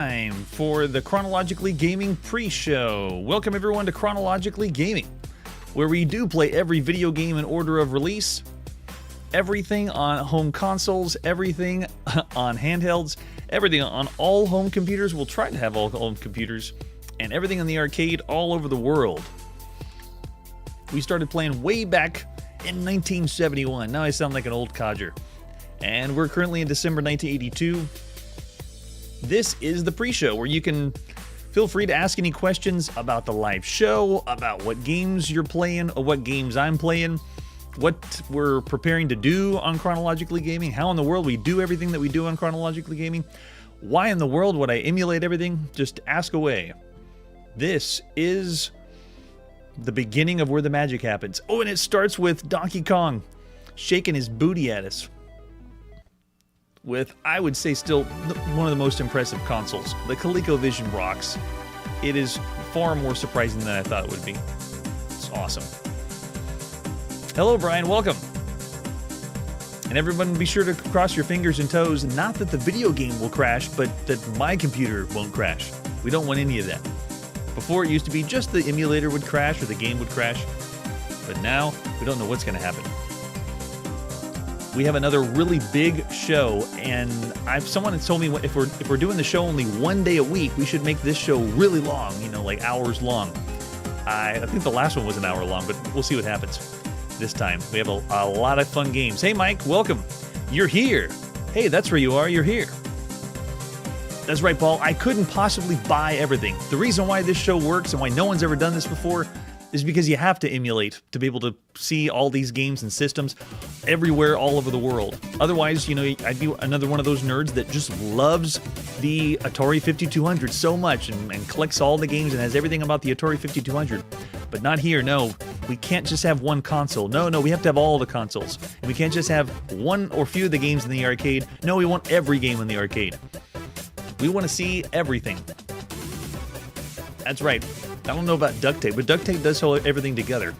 Time for the Chronologically Gaming pre-show. Welcome everyone to Chronologically Gaming, where we do play every video game in order of release, everything on home consoles, everything on handhelds, everything on all home computers. We'll try to have all home computers, and everything in the arcade all over the world. We started playing way back in 1971. Now I sound like an old codger. And we're currently in December 1982. This is the pre-show where you can feel free to ask any questions about the live show, about what games you're playing, or what games I'm playing, what we're preparing to do on Chronologically Gaming, how in the world we do everything that we do on Chronologically Gaming, why in the world would I emulate everything? Just ask away. This is the beginning of where the magic happens. Oh, and it starts with Donkey Kong shaking his booty at us with, I would say, still one of the most impressive consoles. The ColecoVision rocks. It is far more surprising than I thought it would be. It's awesome. Hello, Brian. Welcome. And everyone, be sure to cross your fingers and toes. Not that the video game will crash, but that my computer won't crash. We don't want any of that. Before, it used to be just the emulator would crash or the game would crash. But now, we don't know what's going to happen. We have another really big show, and someone has told me if we're doing the show only one day a week, we should make this show really long, you know, like hours long. I think the last one was an hour long, but we'll see what happens this time. We have a lot of fun games. Hey, Mike, welcome. You're here. Hey, that's where you are. You're here. That's right, Paul. I couldn't possibly buy everything. The reason why this show works and why no one's ever done this before is because you have to emulate to be able to see all these games and systems everywhere, all over the world. Otherwise, you know, I'd be another one of those nerds that just loves the Atari 5200 so much and collects all the games and has everything about the Atari 5200. But not here, no. We can't just have one console. No, we have to have all the consoles. And we can't just have one or few of the games in the arcade. No, we want every game in the arcade. We want to see everything. That's right. I don't know about duct tape, but duct tape does hold everything together.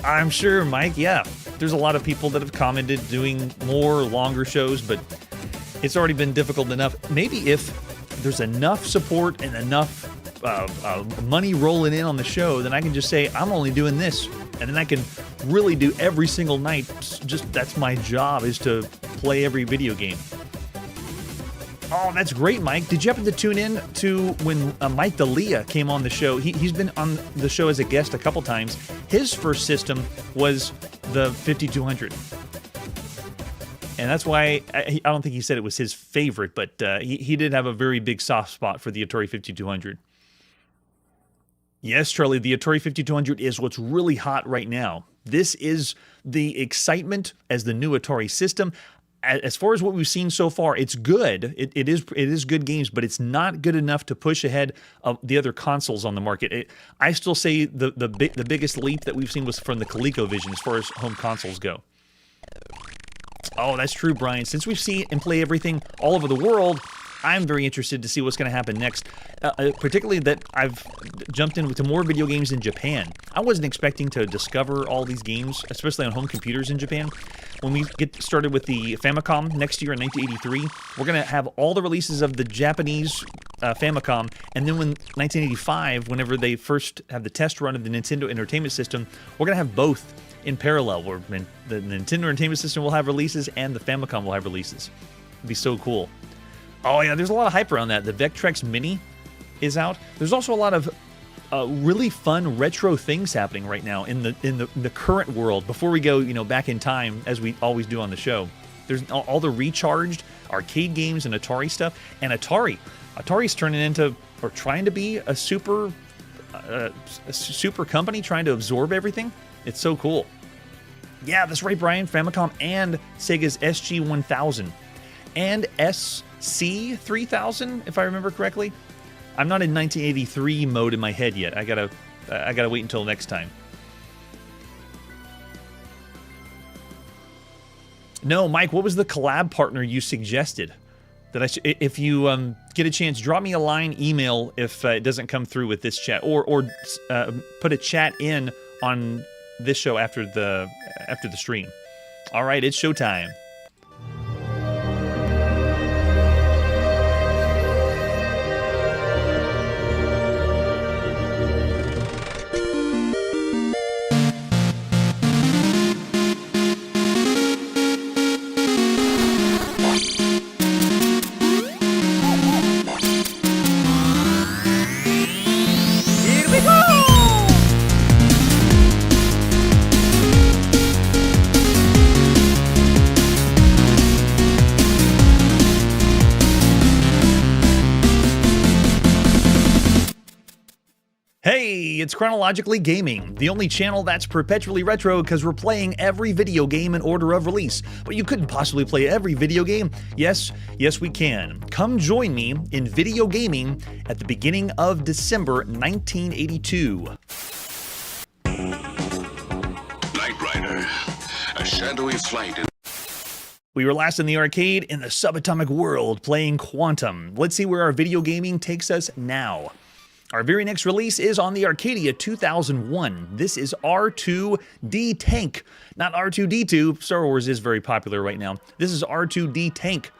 I'm sure, Mike, yeah. There's a lot of people that have commented doing more longer shows, but it's already been difficult enough. Maybe if there's enough support and enough money rolling in on the show, then I can just say, I'm only doing this. And then I can really do every single night. Just that's my job, is to play every video game. Oh, that's great, Mike. Did you happen to tune in to when Mike D'Elia came on the show? He's been on the show as a guest a couple times. His first system was the 5200. And that's why, I don't think he said it was his favorite, but he did have a very big soft spot for the Atari 5200. Yes, Charlie, the Atari 5200 is what's really hot right now. This is the excitement as the new Atari system. As far as what we've seen so far, it's good. It is good games, but it's not good enough to push ahead of the other consoles on the market. I still say the biggest leap that we've seen was from the ColecoVision as far as home consoles go. Oh, that's true, Brian. Since we've seen and play everything all over the world, I'm very interested to see what's going to happen next, particularly that I've jumped into more video games in Japan. I wasn't expecting to discover all these games, especially on home computers in Japan. When we get started with the Famicom next year in 1983, we're going to have all the releases of the Japanese Famicom, and then when 1985, whenever they first have the test run of the Nintendo Entertainment System, we're going to have both in parallel, where the Nintendo Entertainment System will have releases and the Famicom will have releases. It'd be so cool. Oh yeah, there's a lot of hype around that. The Vectrex Mini is out. There's also a lot of really fun retro things happening right now in the current world. Before we go, you know, back in time, as we always do on the show, there's all the recharged arcade games and Atari stuff. And Atari's turning into, or trying to be, a super company trying to absorb everything. It's so cool. Yeah, that's right, Brian. Famicom and Sega's SG-1000 and SC-3000, if I remember correctly. I'm not in 1983 mode in my head yet. I gotta wait until next time. No, Mike, what was the collab partner you suggested? That if you get a chance, drop me a line email if it doesn't come through with this chat, or put a chat in on this show after the stream. All right, it's showtime. it's Chronologically Gaming, the only channel that's perpetually retro because we're playing every video game in order of release. But you couldn't possibly play every video game. Yes, we can. Come join me in video gaming at the beginning of December 1982. Knight Rider, a shadowy flight in We were last in the arcade in the subatomic world playing Quantum. Let's see where our video gaming takes us now. Our very next release is on the Arcadia 2001. This is R2D Tank, not R2D2. Star Wars is very popular right now. This is R2D Tank.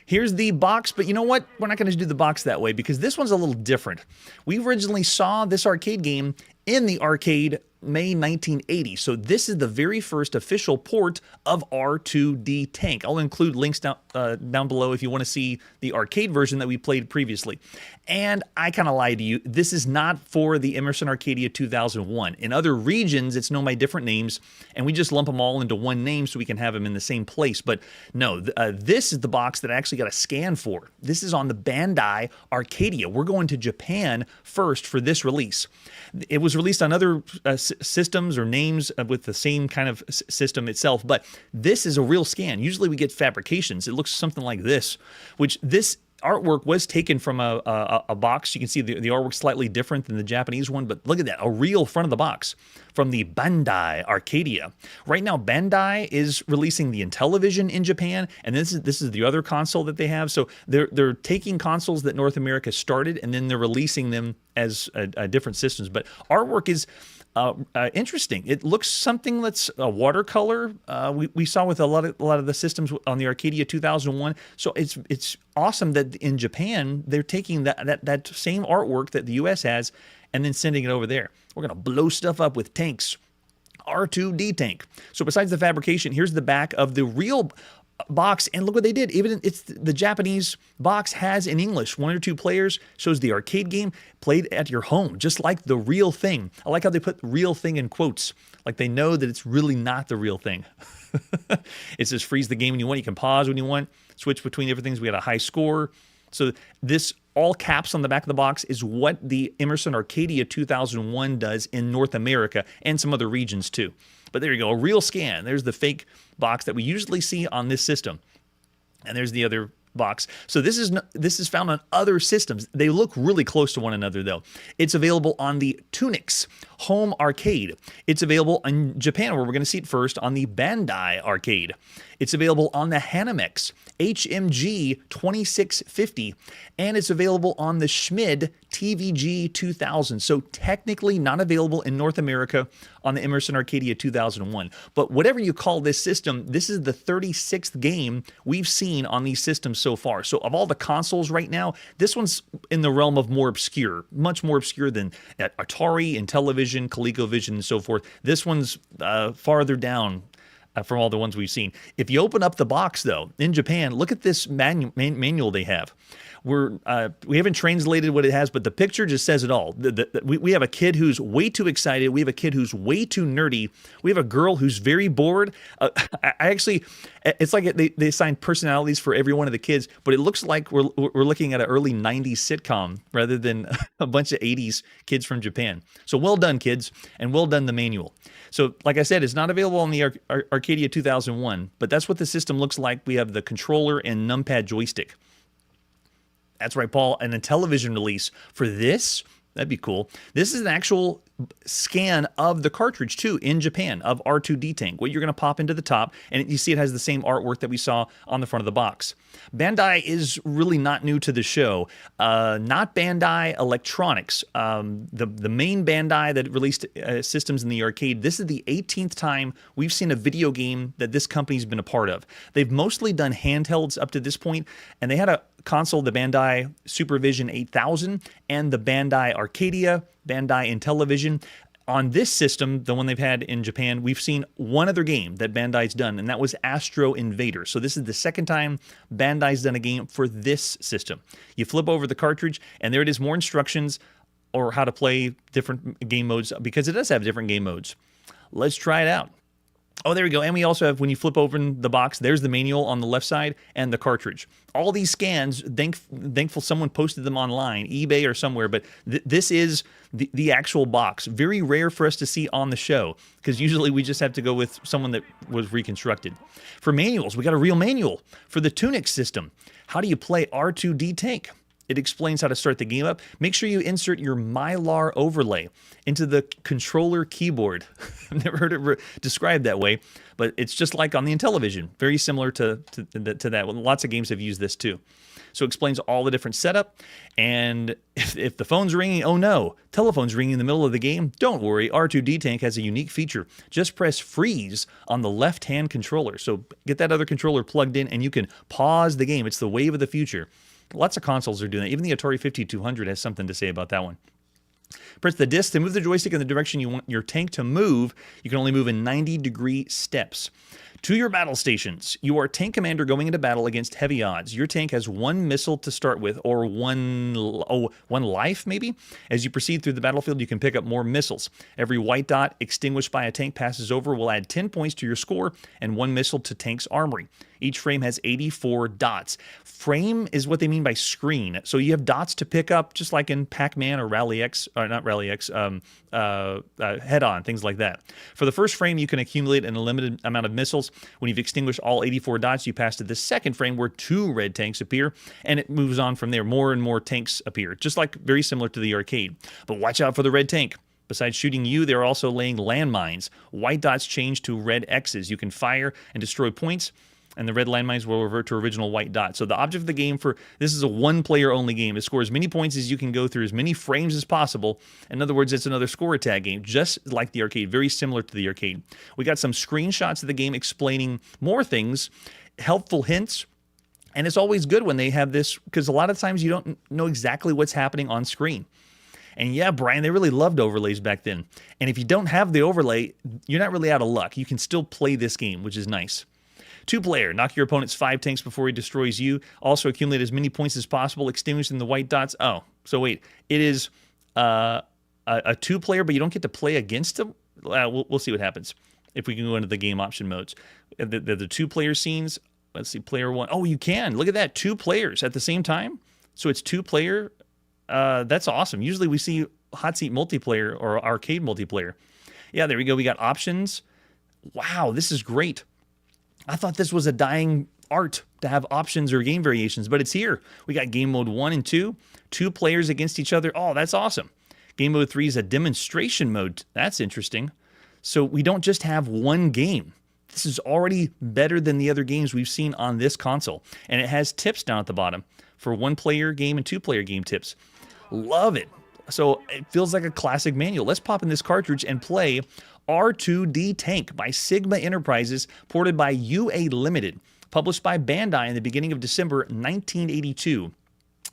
Here's the box, but you know what? We're not going to do the box that way because this one's a little different. We originally saw this arcade game in the arcade May 1980. So this is the very first official port of R2D Tank. I'll include links down below if you want to see the arcade version that we played previously. And I kind of lied to you. This is not for the Emerson Arcadia 2001. In other regions, it's known by different names, and we just lump them all into one name so we can have them in the same place. But no, this is the box that I actually got a scan for. This is on the Bandai Arcadia. We're going to Japan first for this release. It was released on other systems or names with the same kind of system itself, but this is a real scan. Usually we get fabrications. It looks something like this, which this artwork was taken from a box. You can see the artwork slightly different than the Japanese one, but look at that, a real front of the box from the Bandai Arcadia. Right now, Bandai is releasing the Intellivision in Japan, and this is the other console that they have. So they're taking consoles that North America started, and then they're releasing them as different systems. But artwork is interesting. It looks something that's a watercolor. We saw with a lot of the systems on the Arcadia 2001. So it's awesome that in Japan they're taking that same artwork that the US has and then sending it over there. We're gonna blow stuff up with tanks. R2D Tank. So besides the fabrication, here's the back of the real box, and look what they did. Even the Japanese box has in English 1 or 2 players, shows the arcade game played at your home, just like the real thing. I like how they put real thing in quotes, like they know that it's really not the real thing. It says freeze the game when you want. You can pause when you want, switch between different things. We had a high score. So this all caps on the back of the box is what the Emerson Arcadia 2001 does in North America and some other regions too. But there you go, a real scan. There's the fake box that we usually see on this system. And there's the other box. So this is found on other systems. They look really close to one another though. It's available on the Tunix Home Arcade. It's available in Japan, where we're going to see it first, on the Bandai Arcade. It's available on the Hanamex HMG 2650, and it's available on the Schmid TVG 2000. So technically not available in North America on the Emerson Arcadia 2001. But whatever you call this system, this is the 36th game we've seen on these systems so far. So of all the consoles right now, this one's in the realm of more obscure, much more obscure than Atari, Intellivision, ColecoVision, and so forth. This one's farther down from all the ones we've seen. If you open up the box, though, in Japan, look at this manual they have. We haven't translated what it has, but the picture just says it all. We have a kid who's way too excited. We have a kid who's way too nerdy. We have a girl who's very bored. It's like they assign personalities for every one of the kids, but it looks like we're looking at an early 90s sitcom rather than a bunch of 80s kids from Japan. So well done, kids, and well done the manual. So like I said, it's not available on the Arcadia 2001, but that's what the system looks like. We have the controller and numpad joystick. That's right, Paul, and a television release for this. That'd be cool. This is an actual scan of the cartridge, too, in Japan, of R2D Tank. What you're going to pop into the top, and you see it has the same artwork that we saw on the front of the box. Bandai is really not new to the show. Not Bandai Electronics. The main Bandai that released systems in the arcade, this is the 18th time we've seen a video game that this company's been a part of. They've mostly done handhelds up to this point, and they had a console, the Bandai Supervision 8000, and the Bandai Arcadia, Bandai Intellivision. On this system, the one they've had in Japan, we've seen one other game that Bandai's done, and that was Astro Invader. So this is the second time Bandai's done a game for this system. You flip over the cartridge, and there it is, more instructions or how to play different game modes, because it does have different game modes. Let's try it out. Oh, there we go. And we also have, when you flip open the box, there's the manual on the left side and the cartridge. All these scans, thankful someone posted them online, eBay or somewhere, but this is the actual box. Very rare for us to see on the show, because usually we just have to go with someone that was reconstructed. For manuals, we got a real manual. For the Tunic system, how do you play R2D Tank? It explains how to start the game up. Make sure you insert your Mylar overlay into the controller keyboard. I've never heard it described that way, but it's just like on the Intellivision. Very similar to that. Lots of games have used this too. So it explains all the different setup. And if the phone's ringing, oh no, telephone's ringing in the middle of the game, don't worry. R2D Tank has a unique feature. Just press freeze on the left-hand controller. So get that other controller plugged in and you can pause the game. It's the wave of the future. Lots of consoles are doing that. Even the Atari 5200 has something to say about that one. Press the disc to move the joystick in the direction you want your tank to move. You can only move in 90-degree steps. To your battle stations. You are tank commander going into battle against heavy odds. Your tank has one missile to start with, or one life maybe. As you proceed through the battlefield, you can pick up more missiles. Every white dot extinguished by a tank passes over will add 10 points to your score and one missile to tank's armory. Each frame has 84 dots. Frame is what they mean by screen. So you have dots to pick up, just like in Pac-Man or Rally X, or not Rally X, Head-On, things like that. For the first frame, you can accumulate an unlimited amount of missiles. When you've extinguished all 84 dots, you pass to the second frame where 2 red tanks appear, and it moves on from there. More and more tanks appear, just like very similar to the arcade. But watch out for the red tank. Besides shooting you, they're also laying landmines. White dots change to red X's. You can fire and destroy points, and the red landmines will revert to original white dots. So the object of the game this is a one-player only game. It scores as many points as you can go through as many frames as possible. In other words, it's another score tag game, just like the arcade, very similar to the arcade. We got some screenshots of the game explaining more things, helpful hints, and it's always good when they have this, because a lot of times you don't know exactly what's happening on screen. And yeah, Brian, they really loved overlays back then. And if you don't have the overlay, you're not really out of luck. You can still play this game, which is nice. 2-player, knock your opponent's 5 tanks before he destroys you. Also accumulate as many points as possible, extinguishing the white dots. Oh, so wait, it is a 2-player, but you don't get to play against them? We'll see what happens if we can go into the game option modes. The 2-player scenes, let's see, player 1. Oh, you can. Look at that, 2 players at the same time. So it's 2-player. That's awesome. Usually we see hot seat multiplayer or arcade multiplayer. Yeah, there we go. We got options. Wow, this is great. I thought this was a dying art to have options or game variations, but it's here. We got game mode 1 and 2, 2 players against each other. Oh, that's awesome. Game mode 3 is a demonstration mode. That's interesting. So we don't just have one game. This is already better than the other games we've seen on this console. And it has tips down at the bottom for 1-player game and 2-player game tips. Love it. So it feels like a classic manual. Let's pop in this cartridge and play R2D Tank by Sigma Enterprises, ported by UA Limited, published by Bandai in the beginning of December 1982.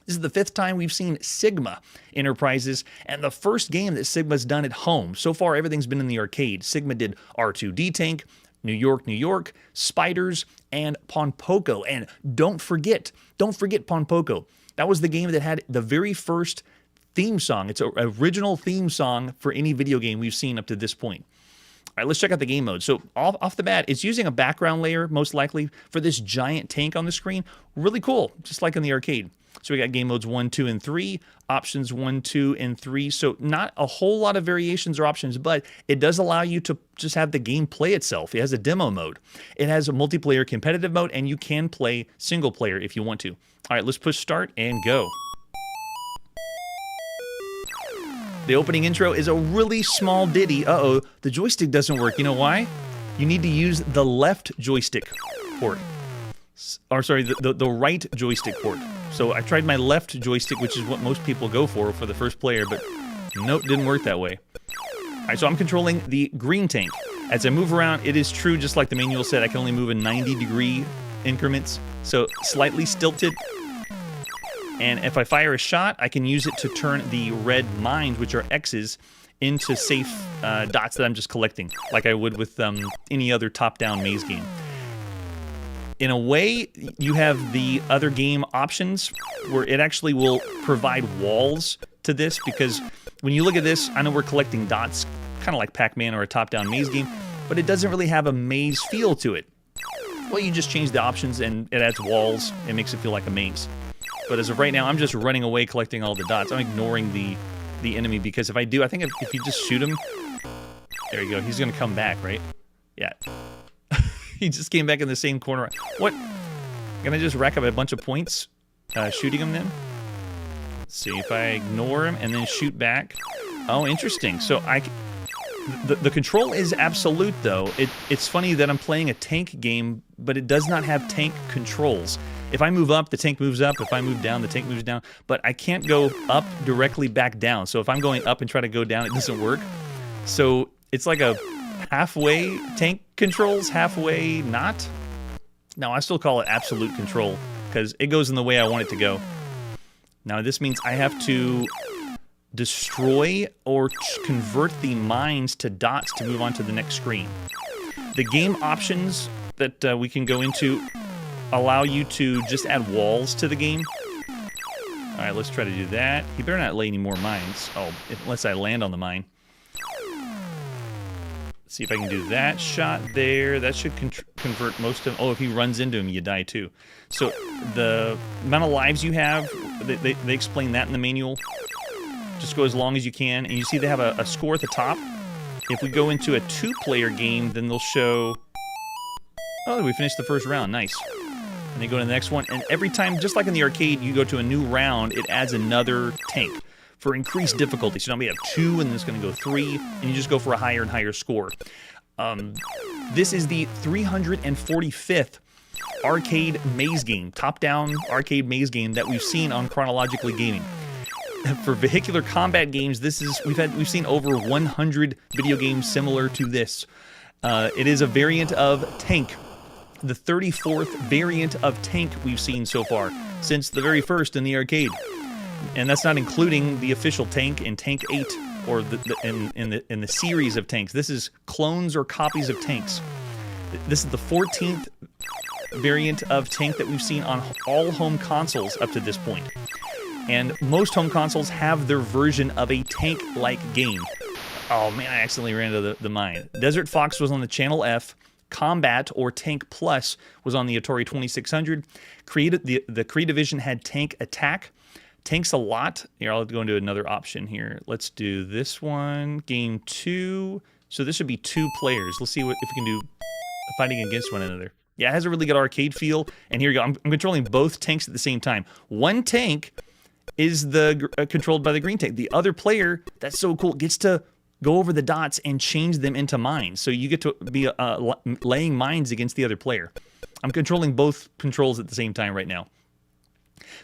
This is the 5th time we've seen Sigma Enterprises, and the first game that Sigma's done at home. So far, everything's been in the arcade. Sigma did R2D Tank, New York, New York, Spiders, and Ponpoco. And don't forget Ponpoco. That was the game that had the very first theme song. It's an original theme song for any video game we've seen up to this point. All right, let's check out the game mode. So off the bat, it's using a background layer, most likely, for this giant tank on the screen. Really cool, just like in the arcade. So we got game modes 1, 2, and 3, options 1, 2, and 3. So not a whole lot of variations or options, but it does allow you to just have the game play itself. It has a demo mode. It has a multiplayer competitive mode, and you can play single player if you want to. All right, let's push start and go. The opening intro is a really small ditty. Uh-oh, the joystick doesn't work. You know why? You need to use the left joystick port. Or sorry, the right joystick port. So I tried my left joystick, which is what most people go for the first player, but nope, didn't work that way. All right, so I'm controlling the green tank. As I move around, it is true, just like the manual said, I can only move in 90-degree increments, so slightly stilted. And if I fire a shot, I can use it to turn the red mines, which are X's, into safe dots that I'm just collecting, like I would with any other top-down maze game. In a way, you have the other game options where it actually will provide walls to this, because when you look at this, I know we're collecting dots, kind of like Pac-Man or a top-down maze game, but it doesn't really have a maze feel to it. Well, you just change the options and it adds walls. It makes it feel like a maze. But as of right now, I'm just running away collecting all the dots. I'm ignoring the enemy because if I do, I think if you just shoot him, there you go. He's going to come back, right? Yeah. He just came back in the same corner. What? Can I just rack up a bunch of points shooting him then? Let's see if I ignore him and then shoot back. Oh, interesting. So the control is absolute, though. It's funny that I'm playing a tank game, but it does not have tank controls. If I move up, the tank moves up. If I move down, the tank moves down. But I can't go up directly back down. So if I'm going up and try to go down, it doesn't work. So it's like a halfway tank controls, halfway not. No, I still call it absolute control because it goes in the way I want it to go. Now this means I have to destroy or convert the mines to dots to move on to the next screen. The game options that we can go into allow you to just add walls to the game. All right, let's try to do that. He better not lay any more mines. Oh, unless I land on the mine. Let's see if I can do that shot there. That should convert most of... Oh, if he runs into him, you die too. So the amount of lives you have, they explain that in the manual. Just go as long as you can. And you see they have a score at the top. If we go into a 2-player game, then they'll show... Oh, we finished the first round. Nice. And they go to the next one. And every time, just like in the arcade, you go to a new round, it adds another tank for increased difficulty. So now we have 2, and then it's going to go 3, and you just go for a higher and higher score. This is the 345th arcade maze game, top-down arcade maze game that we've seen on Chronologically Gaming. For vehicular combat games, we've seen over 100 video games similar to this. It is a variant of Tank, the 34th variant of Tank we've seen so far since the very first in the arcade, and that's not including the official Tank and Tank 8 or in the series of tanks. This is clones or copies of tanks. This is the 14th variant of Tank that we've seen on all home consoles up to this point. And most home consoles have their version of a tank-like game. Oh man, I accidentally ran into the mine. Desert Fox was on the Channel F. Combat or Tank Plus was on the Atari 2600. The Creativision had Tank Attack. Tanks a lot. Here, I'll go into another option here. Let's do this one. Game 2. So this should be 2 players. Let's see if we can do fighting against one another. Yeah, it has a really good arcade feel. And here you go. I'm controlling both tanks at the same time. One tank is controlled by the green tank. The other player, that's so cool, gets to go over the dots and change them into mines. So you get to be laying mines against the other player. I'm controlling both controls at the same time right now.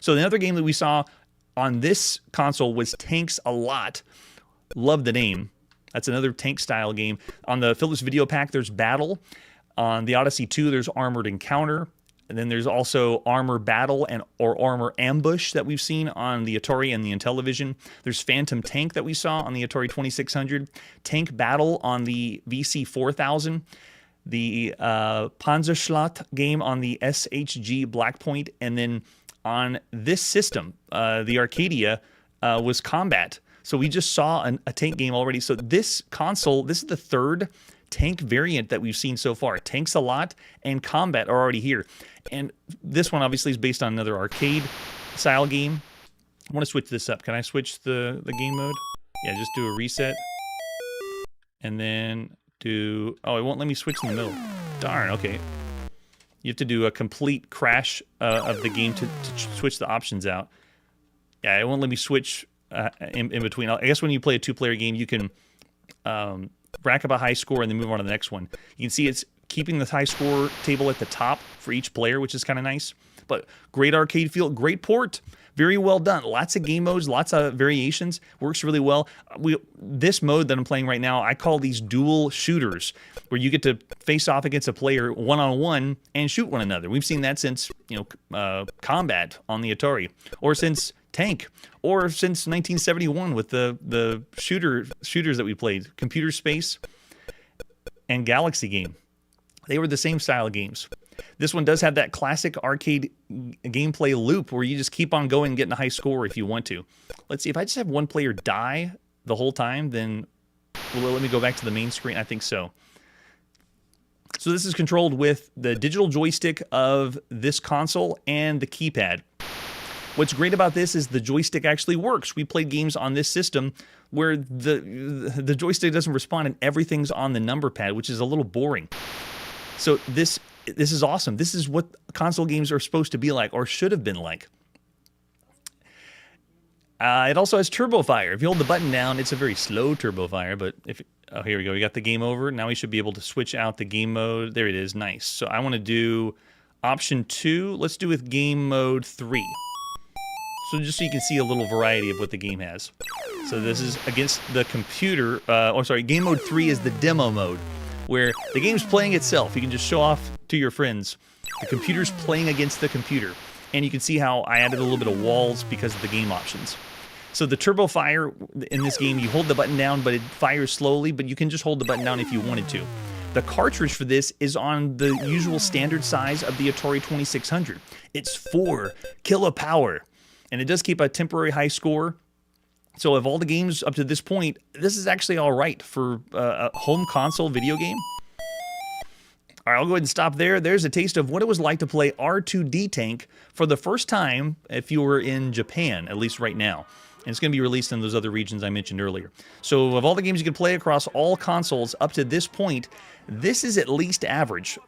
So the other game that we saw on this console was Tanks a Lot. Love the name. That's another tank style game. On the Philips Video Pack, there's Battle. On the Odyssey 2, there's Armored Encounter. And then there's also Armor Battle or Armor Ambush that we've seen on the Atari and the Intellivision. There's Phantom Tank that we saw on the Atari 2600. Tank Battle on the VC 4000. The Panzerschlacht game on the SHG Blackpoint. And then on this system, the Arcadia, was Combat. So we just saw a tank game already. So this console, this is the 3rd tank variant that we've seen so far. Tanks a Lot and Combat are already here. And this one obviously is based on another arcade style game. I want to switch this up. Can I switch the game mode? Yeah, just do a reset. And then do... Oh, it won't let me switch in the middle. Darn, okay. You have to do a complete crash of the game to switch the options out. Yeah, it won't let me switch in between. I guess when you play a 2-player game, you can rack up a high score and then move on to the next one. You can see it's keeping the high score table at the top for each player, which is kind of nice. But great arcade feel, great port, very well done. Lots of game modes, lots of variations, works really well. This mode that I'm playing right now, I call these dual shooters, where you get to face off against a player one-on-one and shoot one another. We've seen that since Combat on the Atari, or since Tank, or since 1971 with the shooters that we played, Computer Space and Galaxy Game. They were the same style of games. This one does have that classic arcade gameplay loop where you just keep on going and getting a high score if you want to. Let's see, if I just have one player die the whole time, then will it let me go back to the main screen? I think so. So this is controlled with the digital joystick of this console and the keypad. What's great about this is the joystick actually works. We played games on this system where the joystick doesn't respond and everything's on the number pad, which is a little boring. So this is awesome. This is what console games are supposed to be like, or should have been like. It also has turbo fire. If you hold the button down, it's a very slow turbo fire, but oh, here we go. We got the game over. Now we should be able to switch out the game mode. There it is. Nice. So I want to do option 2. Let's do with game mode 3. So just so you can see a little variety of what the game has. So this is against the computer. Game mode 3 is the demo mode, where the game's playing itself. You can just show off to your friends. The computer's playing against the computer. And you can see how I added a little bit of walls because of the game options. So the turbo fire in this game, you hold the button down, but it fires slowly, but you can just hold the button down if you wanted to. The cartridge for this is on the usual standard size of the Atari 2600. It's 4 kilopower, and it does keep a temporary high score. So of all the games up to this point, this is actually all right for a home console video game. All right, I'll go ahead and stop there. There's a taste of what it was like to play R2D Tank for the first time if you were in Japan, at least right now. And it's going to be released in those other regions I mentioned earlier. So of all the games you can play across all consoles up to this point, this is at least average.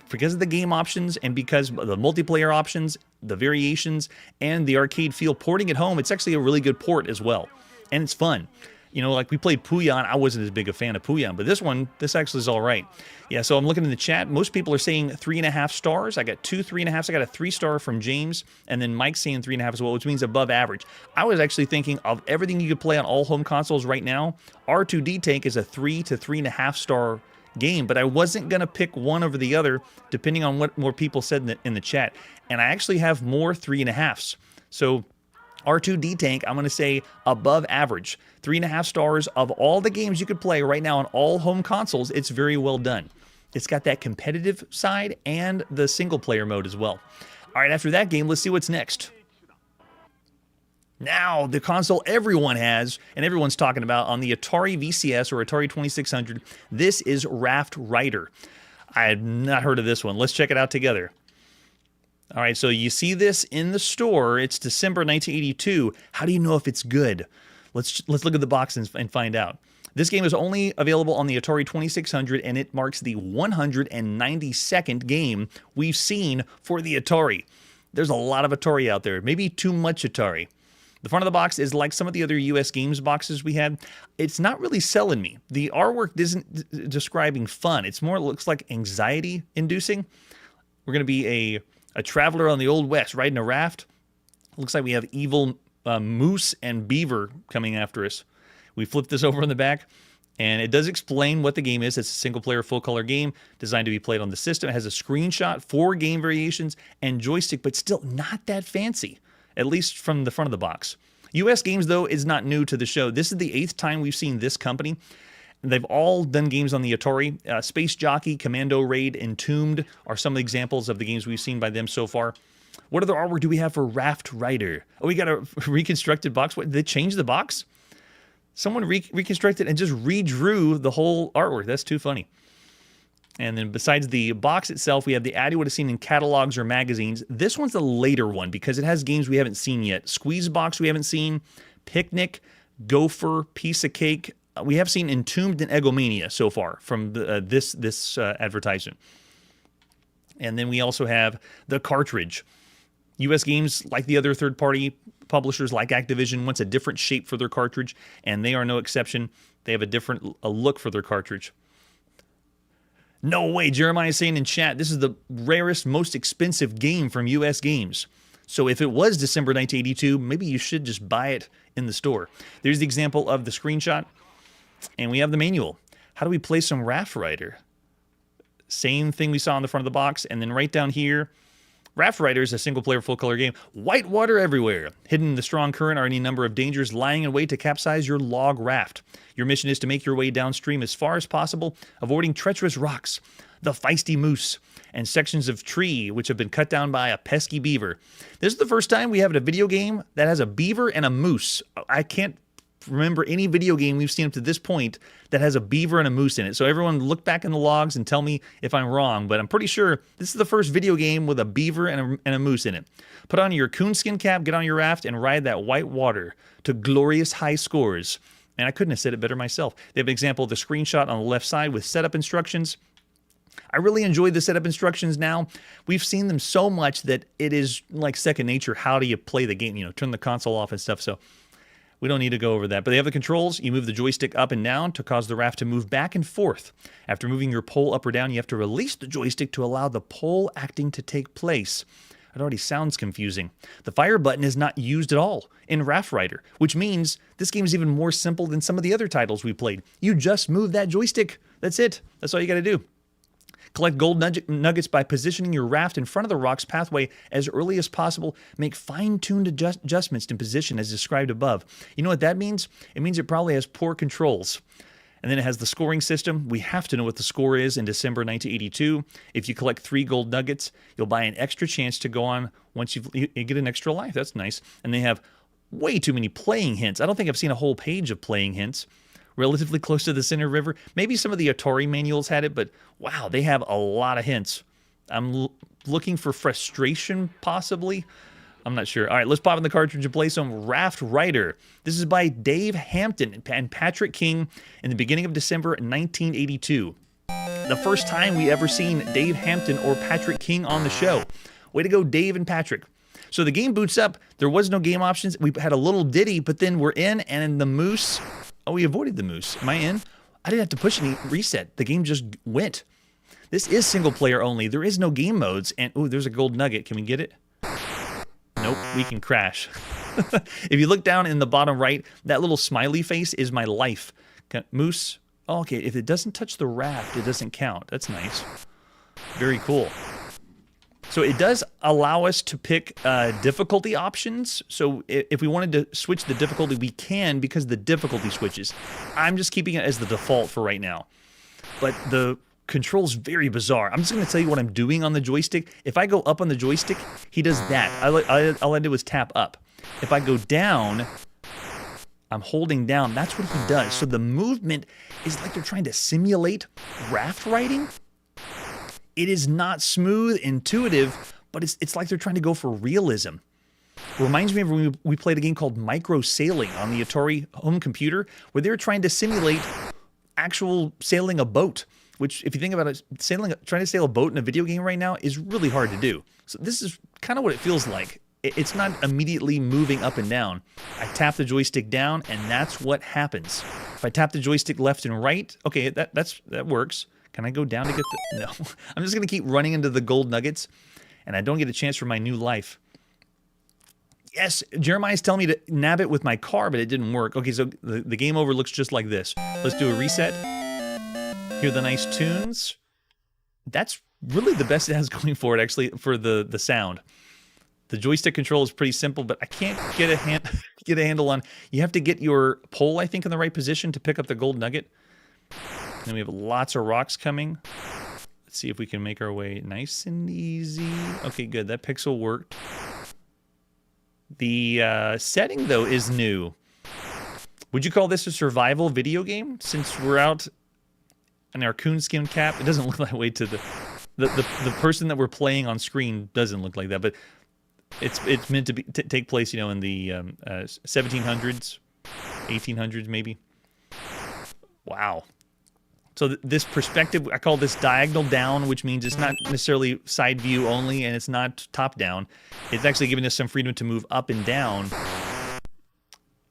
Because of the game options and because of the multiplayer options, the variations, and the arcade feel porting at home, it's actually a really good port as well. And it's fun. You know, like we played Puyan. I wasn't as big a fan of Puyan, but this actually is all right. Yeah, so I'm looking in the chat. Most people are saying 3.5 stars. I got 2 3.5s. I got a 3-star from James, and then Mike's saying 3.5 as well, which means above average. I was actually thinking of everything you could play on all home consoles right now, R2D Tank is a 3 to 3.5 star game, but I wasn't going to pick one over the other, depending on what more people said in the chat. And I actually have more 3.5s. So R2D Tank, I'm going to say above average. 3.5 stars of all the games you could play right now on all home consoles. It's very well done. It's got that competitive side and the single player mode as well. All right, after that game, let's see what's next. Now, the console everyone has and everyone's talking about on the Atari VCS or Atari 2600, this is Raft Rider. I had not heard of this one. Let's check it out together. All right, so you see this in the store. It's December 1982. How do you know if it's good? Let's look at the box and find out. This game is only available on the Atari 2600, and it marks the 192nd game we've seen for the Atari. There's a lot of Atari out there, maybe too much Atari. The front of the box is like some of the other US games boxes we had. It's not really selling me. The artwork isn't describing fun. It's more looks like anxiety-inducing. We're going to be a traveler on the Old West riding a raft. Looks like we have evil moose and beaver coming after us. We flip this over on the back, and it does explain what the game is. It's a single-player, full-color game designed to be played on the system. It has a screenshot, 4 game variations, and joystick, but still not that fancy, at least from the front of the box. US Games, though, is not new to the show. This is the 8th time we've seen this company. They've all done games on the Atari. Space Jockey, Commando Raid, Entombed are some of the examples of the games we've seen by them so far. What other artwork do we have for Raft Rider? Oh, we got a reconstructed box. What, did they change the box? Someone reconstructed and just redrew the whole artwork. That's too funny. And then besides the box itself, we have the ad you would have seen in catalogs or magazines. This one's the later one because it has games we haven't seen yet. Squeeze Box we haven't seen. Picnic, Gopher, Piece of Cake. We have seen Entombed and Egomania so far from this advertisement. And then we also have the cartridge. US Games, like the other third-party publishers like Activision, wants a different shape for their cartridge, and they are no exception. They have a different look for their cartridge. No way, Jeremiah is saying in chat, this is the rarest, most expensive game from US Games. So if it was December 1982, maybe you should just buy it in the store. There's the example of the screenshot, and we have the manual. How do we play some Raft Rider? Same thing we saw on the front of the box, and then right down here, Raft Rider is a single-player, full-color game. White water everywhere. Hidden in the strong current are any number of dangers lying in wait to capsize your log raft. Your mission is to make your way downstream as far as possible, avoiding treacherous rocks, the feisty moose, and sections of tree which have been cut down by a pesky beaver. This is the first time we have a video game that has a beaver and a moose. I can't remember any video game we've seen up to this point that has a beaver and a moose in it. So everyone look back in the logs and tell me if I'm wrong, but I'm pretty sure this is the first video game with a beaver and a moose in it. Put on your coonskin cap, get on your raft, and ride that white water to glorious high scores. And I couldn't have said it better myself. They have an example of the screenshot on the left side with setup instructions. I really enjoy the setup instructions now. We've seen them so much that it is like second nature. How do you play the game? You know, turn the console off and stuff. So we don't need to go over that. But they have the controls. You move the joystick up and down to cause the raft to move back and forth. After moving your pole up or down, you have to release the joystick to allow the pole acting to take place. It already sounds confusing. The fire button is not used at all in Raft Rider, which means this game is even more simple than some of the other titles we played. You just move that joystick. That's it. That's all you got to do. Collect gold nuggets by positioning your raft in front of the rock's pathway as early as possible. Make fine-tuned adjustments to position as described above. You know what that means? It means it probably has poor controls. And then it has the scoring system. We have to know what the score is in December 1982. If you collect 3 gold nuggets, you'll buy an extra chance to go on once you get an extra life. That's nice. And they have way too many playing hints. I don't think I've seen a whole page of playing hints. Relatively close to the center river. Maybe some of the Atari manuals had it, but wow, they have a lot of hints. I'm looking for frustration, possibly. I'm not sure. All right, let's pop in the cartridge and play some Raft Rider. This is by Dave Hampton and Patrick King in the beginning of December 1982. The first time we ever seen Dave Hampton or Patrick King on the show. Way to go, Dave and Patrick. So the game boots up. There was no game options. We had a little ditty, but then we're in, and the moose... Oh, we avoided the moose. Am I in? I didn't have to push any reset. The game just went. This is single player only. There is no game modes. And, oh, there's a gold nugget. Can we get it? Nope, we can crash. If you look down in the bottom right, that little smiley face is my life. Moose. Oh, okay, if it doesn't touch the raft, it doesn't count. That's nice. Very cool. So it does allow us to pick difficulty options. So if we wanted to switch the difficulty, we can because the difficulty switches. I'm just keeping it as the default for right now. But the control's very bizarre. I'm just going to tell you what I'm doing on the joystick. If I go up on the joystick, he does that. All I do is tap up. If I go down, I'm holding down. That's what he does. So the movement is like they're trying to simulate raft riding. It is not smooth, intuitive, but it's like they're trying to go for realism. Reminds me of when we played a game called Micro Sailing on the Atari home computer, where they were trying to simulate actual sailing a boat, which, if you think about it, trying to sail a boat in a video game right now is really hard to do. So this is kind of what it feels like. It's not immediately moving up and down. I tap the joystick down, and that's what happens. If I tap the joystick left and right, okay, that works. Can I go down to get the... No. I'm just going to keep running into the gold nuggets, and I don't get a chance for my new life. Yes, Jeremiah's telling me to nab it with my car, but it didn't work. Okay, so the game over looks just like this. Let's do a reset. Hear the nice tunes. That's really the best it has going for it, actually, for the sound. The joystick control is pretty simple, but I can't get a handle on... You have to get your pole, I think, in the right position to pick up the gold nugget. Then we have lots of rocks coming. Let's see if we can make our way nice and easy. Okay, good. That pixel worked. The setting, though, is new. Would you call this a survival video game? Since we're out in our coonskin cap, it doesn't look that way to the person that we're playing on screen doesn't look like that. But it's meant to take place, you know, in the 1700s, 1800s, maybe. Wow. So this perspective, I call this diagonal down, which means it's not necessarily side view only, and it's not top down. It's actually giving us some freedom to move up and down.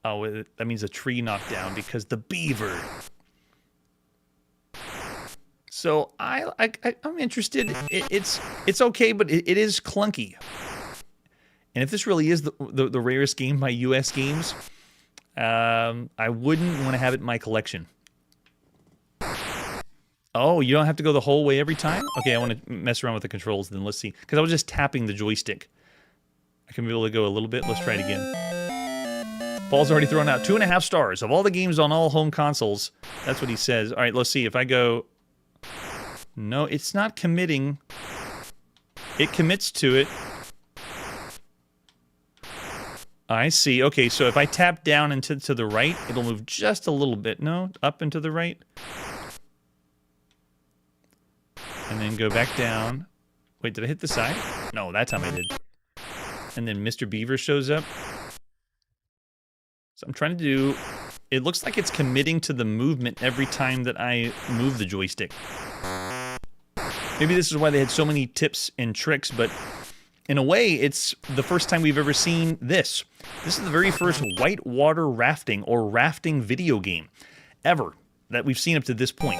Oh, that means a tree knocked down because the beaver. So I'm interested. It's okay, but it is clunky. And if this really is the rarest game by U.S. games, I wouldn't want to have it in my collection. Oh, you don't have to go the whole way every time? Okay, I want to mess around with the controls, then let's see. Because I was just tapping the joystick. I can be able to go a little bit. Let's try it again. Paul's already thrown out 2.5 stars. Of all the games on all home consoles, that's what he says. All right, let's see. If I go... No, it's not committing. It commits to it. I see. Okay, so if I tap down and to the right, it'll move just a little bit. No, up and to the right. And then go back down. Wait, did I hit the side? No, that time I did. And then Mr. Beaver shows up. So I'm trying to do... It looks like it's committing to the movement every time that I move the joystick. Maybe this is why they had so many tips and tricks, but in a way, it's the first time we've ever seen this. This is the very first whitewater rafting or rafting video game ever that we've seen up to this point.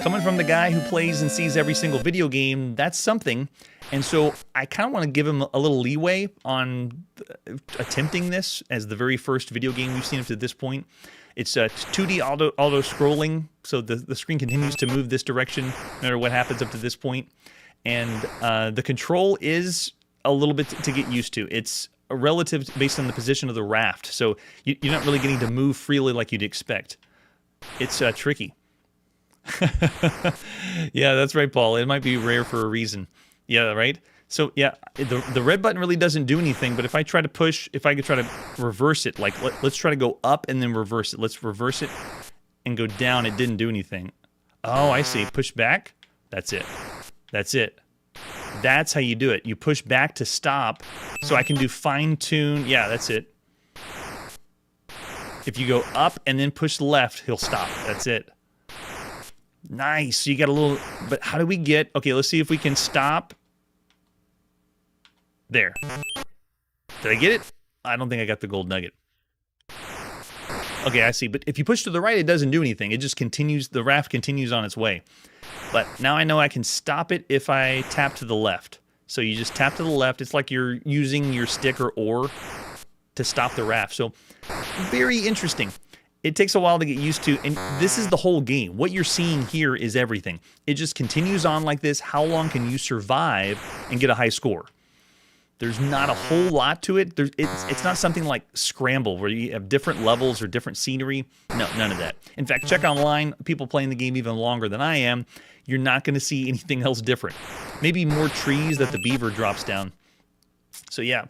Coming from the guy who plays and sees every single video game, that's something. And so I kind of want to give him a little leeway on attempting this as the very first video game we've seen up to this point. It's 2D auto-scrolling, so the screen continues to move this direction no matter what happens up to this point. And the control is a little bit to get used to. It's relative based on the position of the raft, so you're not really getting to move freely like you'd expect. It's tricky. Yeah, that's right, Paul. It might be rare for a reason. Yeah, right? So, yeah, the red button really doesn't do anything, but if I try to push, if I could try to reverse it, like, let's try to go up and then reverse it. Let's reverse it and go down. It didn't do anything. Oh, I see. Push back. That's it. That's it. That's how you do it. You push back to stop, so I can do fine-tune. Yeah, that's it. If you go up and then push left, he'll stop. That's it. Nice. So you got a little... But how do we get... Okay, let's see if we can stop. There. Did I get it? I don't think I got the gold nugget. Okay, I see. But if you push to the right, it doesn't do anything. It just continues... The raft continues on its way. But now I know I can stop it if I tap to the left. So you just tap to the left. It's like you're using your stick or oar to stop the raft. So very interesting. It takes a while to get used to, and this is the whole game. What you're seeing here is everything. It just continues on like this. How long can you survive and get a high score? There's not a whole lot to it. It's not something like Scramble where you have different levels or different scenery. No, none of that. In fact, check online. People playing the game even longer than I am. You're not going to see anything else different. Maybe more trees that the beaver drops down. So yeah.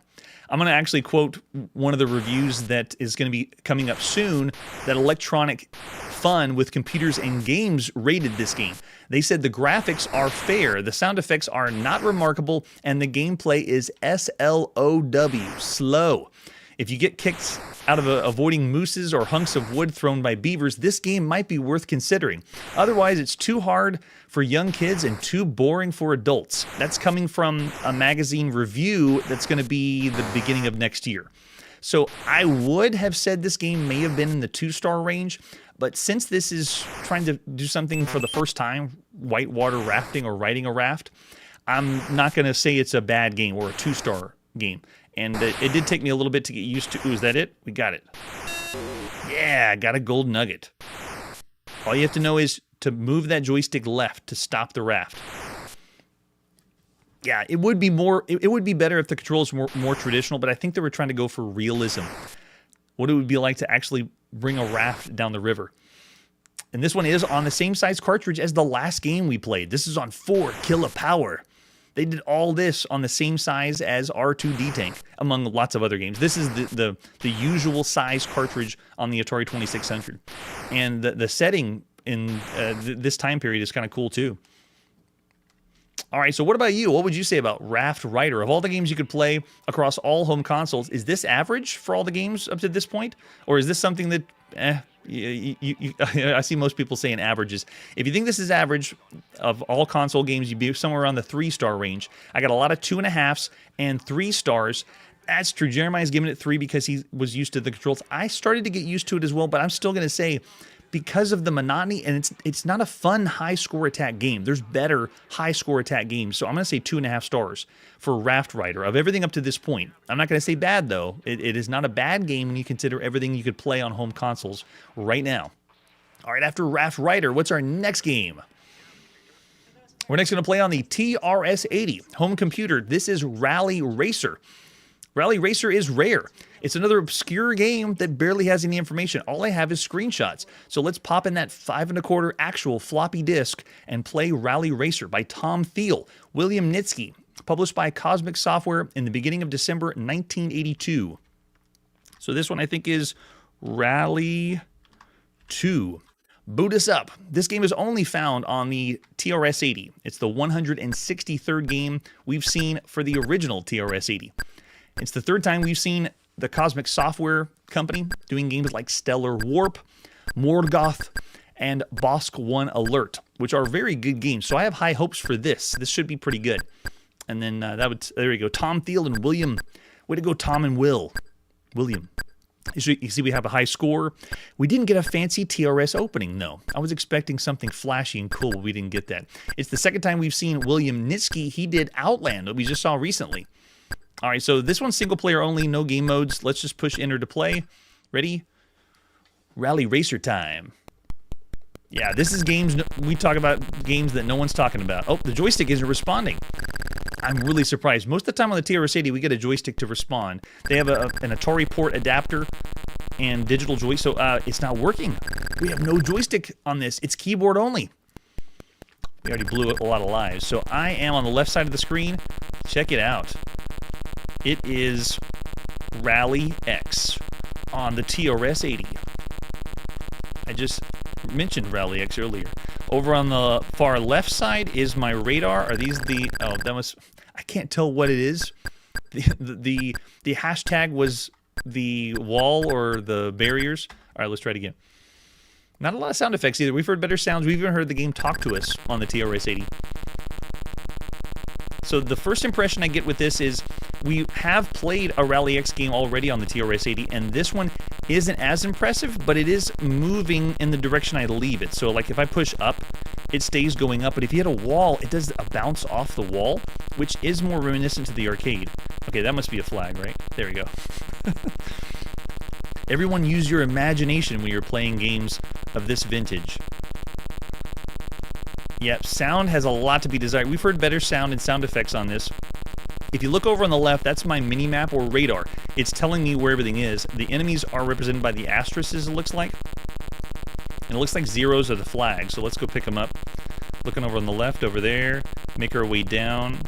I'm going to actually quote one of the reviews that is going to be coming up soon that Electronic Fun with Computers and Games rated this game. They said the graphics are fair, the sound effects are not remarkable, and the gameplay is SLOW, slow. If you get kicked out of avoiding mooses or hunks of wood thrown by beavers, this game might be worth considering. Otherwise, it's too hard for young kids and too boring for adults. That's coming from a magazine review that's going to be the beginning of next year. So I would have said this game may have been in the 2-star range, but since this is trying to do something for the first time, whitewater rafting or riding a raft, I'm not going to say it's a bad game or a 2-star game. And it did take me a little bit to get used to. Ooh, is that it? We got it. Yeah, got a gold nugget. All you have to know is to move that joystick left to stop the raft. Yeah, it would be more. It would be better if the controls were more traditional, but I think they were trying to go for realism. What it would be like to actually bring a raft down the river. And this one is on the same size cartridge as the last game we played. This is on 4 kilopower. They did all this on the same size as R2D Tank, among lots of other games. This is the usual size cartridge on the Atari 2600. And the setting in this time period is kind of cool, too. All right, so what about you? What would you say about Raft Rider? Of all the games you could play across all home consoles, is this average for all the games up to this point? Or is this something that, I see most people saying averages. If you think this is average of all console games, you'd be somewhere around the 3-star range. I got a lot of 2.5s and 3 stars. That's true. Jeremiah's giving it 3 because he was used to the controls. I started to get used to it as well, but I'm still going to say because of the monotony, and it's not a fun high-score attack game. There's better high-score attack games, so I'm going to say 2.5 stars for Raft Rider of everything up to this point. I'm not going to say bad, though. It is not a bad game when you consider everything you could play on home consoles right now. All right, after Raft Rider, what's our next game? We're next going to play on the TRS-80 home computer. This is Rally Racer. Rally Racer is rare. It's another obscure game that barely has any information. All I have is screenshots. So let's pop in that 5 1/4 actual floppy disk and play Rally Racer by Tom Thiel, William Nitsky, published by Cosmic Software in the beginning of December 1982. So this one I think is Rally 2. Boot us up. This game is only found on the TRS-80. It's the 163rd game we've seen for the original TRS-80. It's the third time we've seen the Cosmic Software Company doing games like Stellar Warp, Morgoth, and Bosk 1 Alert, which are very good games. So I have high hopes for this. This should be pretty good. And then there we go. Tom Thiel and William. Way to go, Tom and William. You see we have a high score. We didn't get a fancy TRS opening, though. I was expecting something flashy and cool, but we didn't get that. It's the second time we've seen William Nitsky. He did Outland, that we just saw recently. All right, so this one's single player only, no game modes. Let's just push enter to play. Ready? Rally Racer time. Yeah, this is games, we talk about games that no one's talking about. Oh, the joystick isn't responding. I'm really surprised. Most of the time on the TRS-80, we get a joystick to respond. They have an Atari port adapter and digital joystick, so it's not working. We have no joystick on this. It's keyboard only. We already blew a lot of lives. So I am on the left side of the screen. Check it out. It is Rally X on the TRS-80. I just mentioned Rally X earlier. Over on the far left side is my radar. Are these the... Oh, that was... I can't tell what it is. The hashtag was the wall or the barriers. All right, let's try it again. Not a lot of sound effects either. We've heard better sounds. We've even heard the game talk to us on the TRS-80. So the first impression I get with this is we have played a Rally X game already on the TRS-80, and this one isn't as impressive, but it is moving in the direction I leave it. So like if I push up, it stays going up, but if you hit a wall, it does a bounce off the wall, which is more reminiscent to the arcade. Okay, that must be a flag, right? There we go. Everyone use your imagination when you're playing games of this vintage. Yep, sound has a lot to be desired. We've heard better sound and sound effects on this. If you look over on the left, that's my mini-map or radar. It's telling me where everything is. The enemies are represented by the asterisks, it looks like. And it looks like zeros are the flags, so let's go pick them up. Looking over on the left, over there. Make our way down.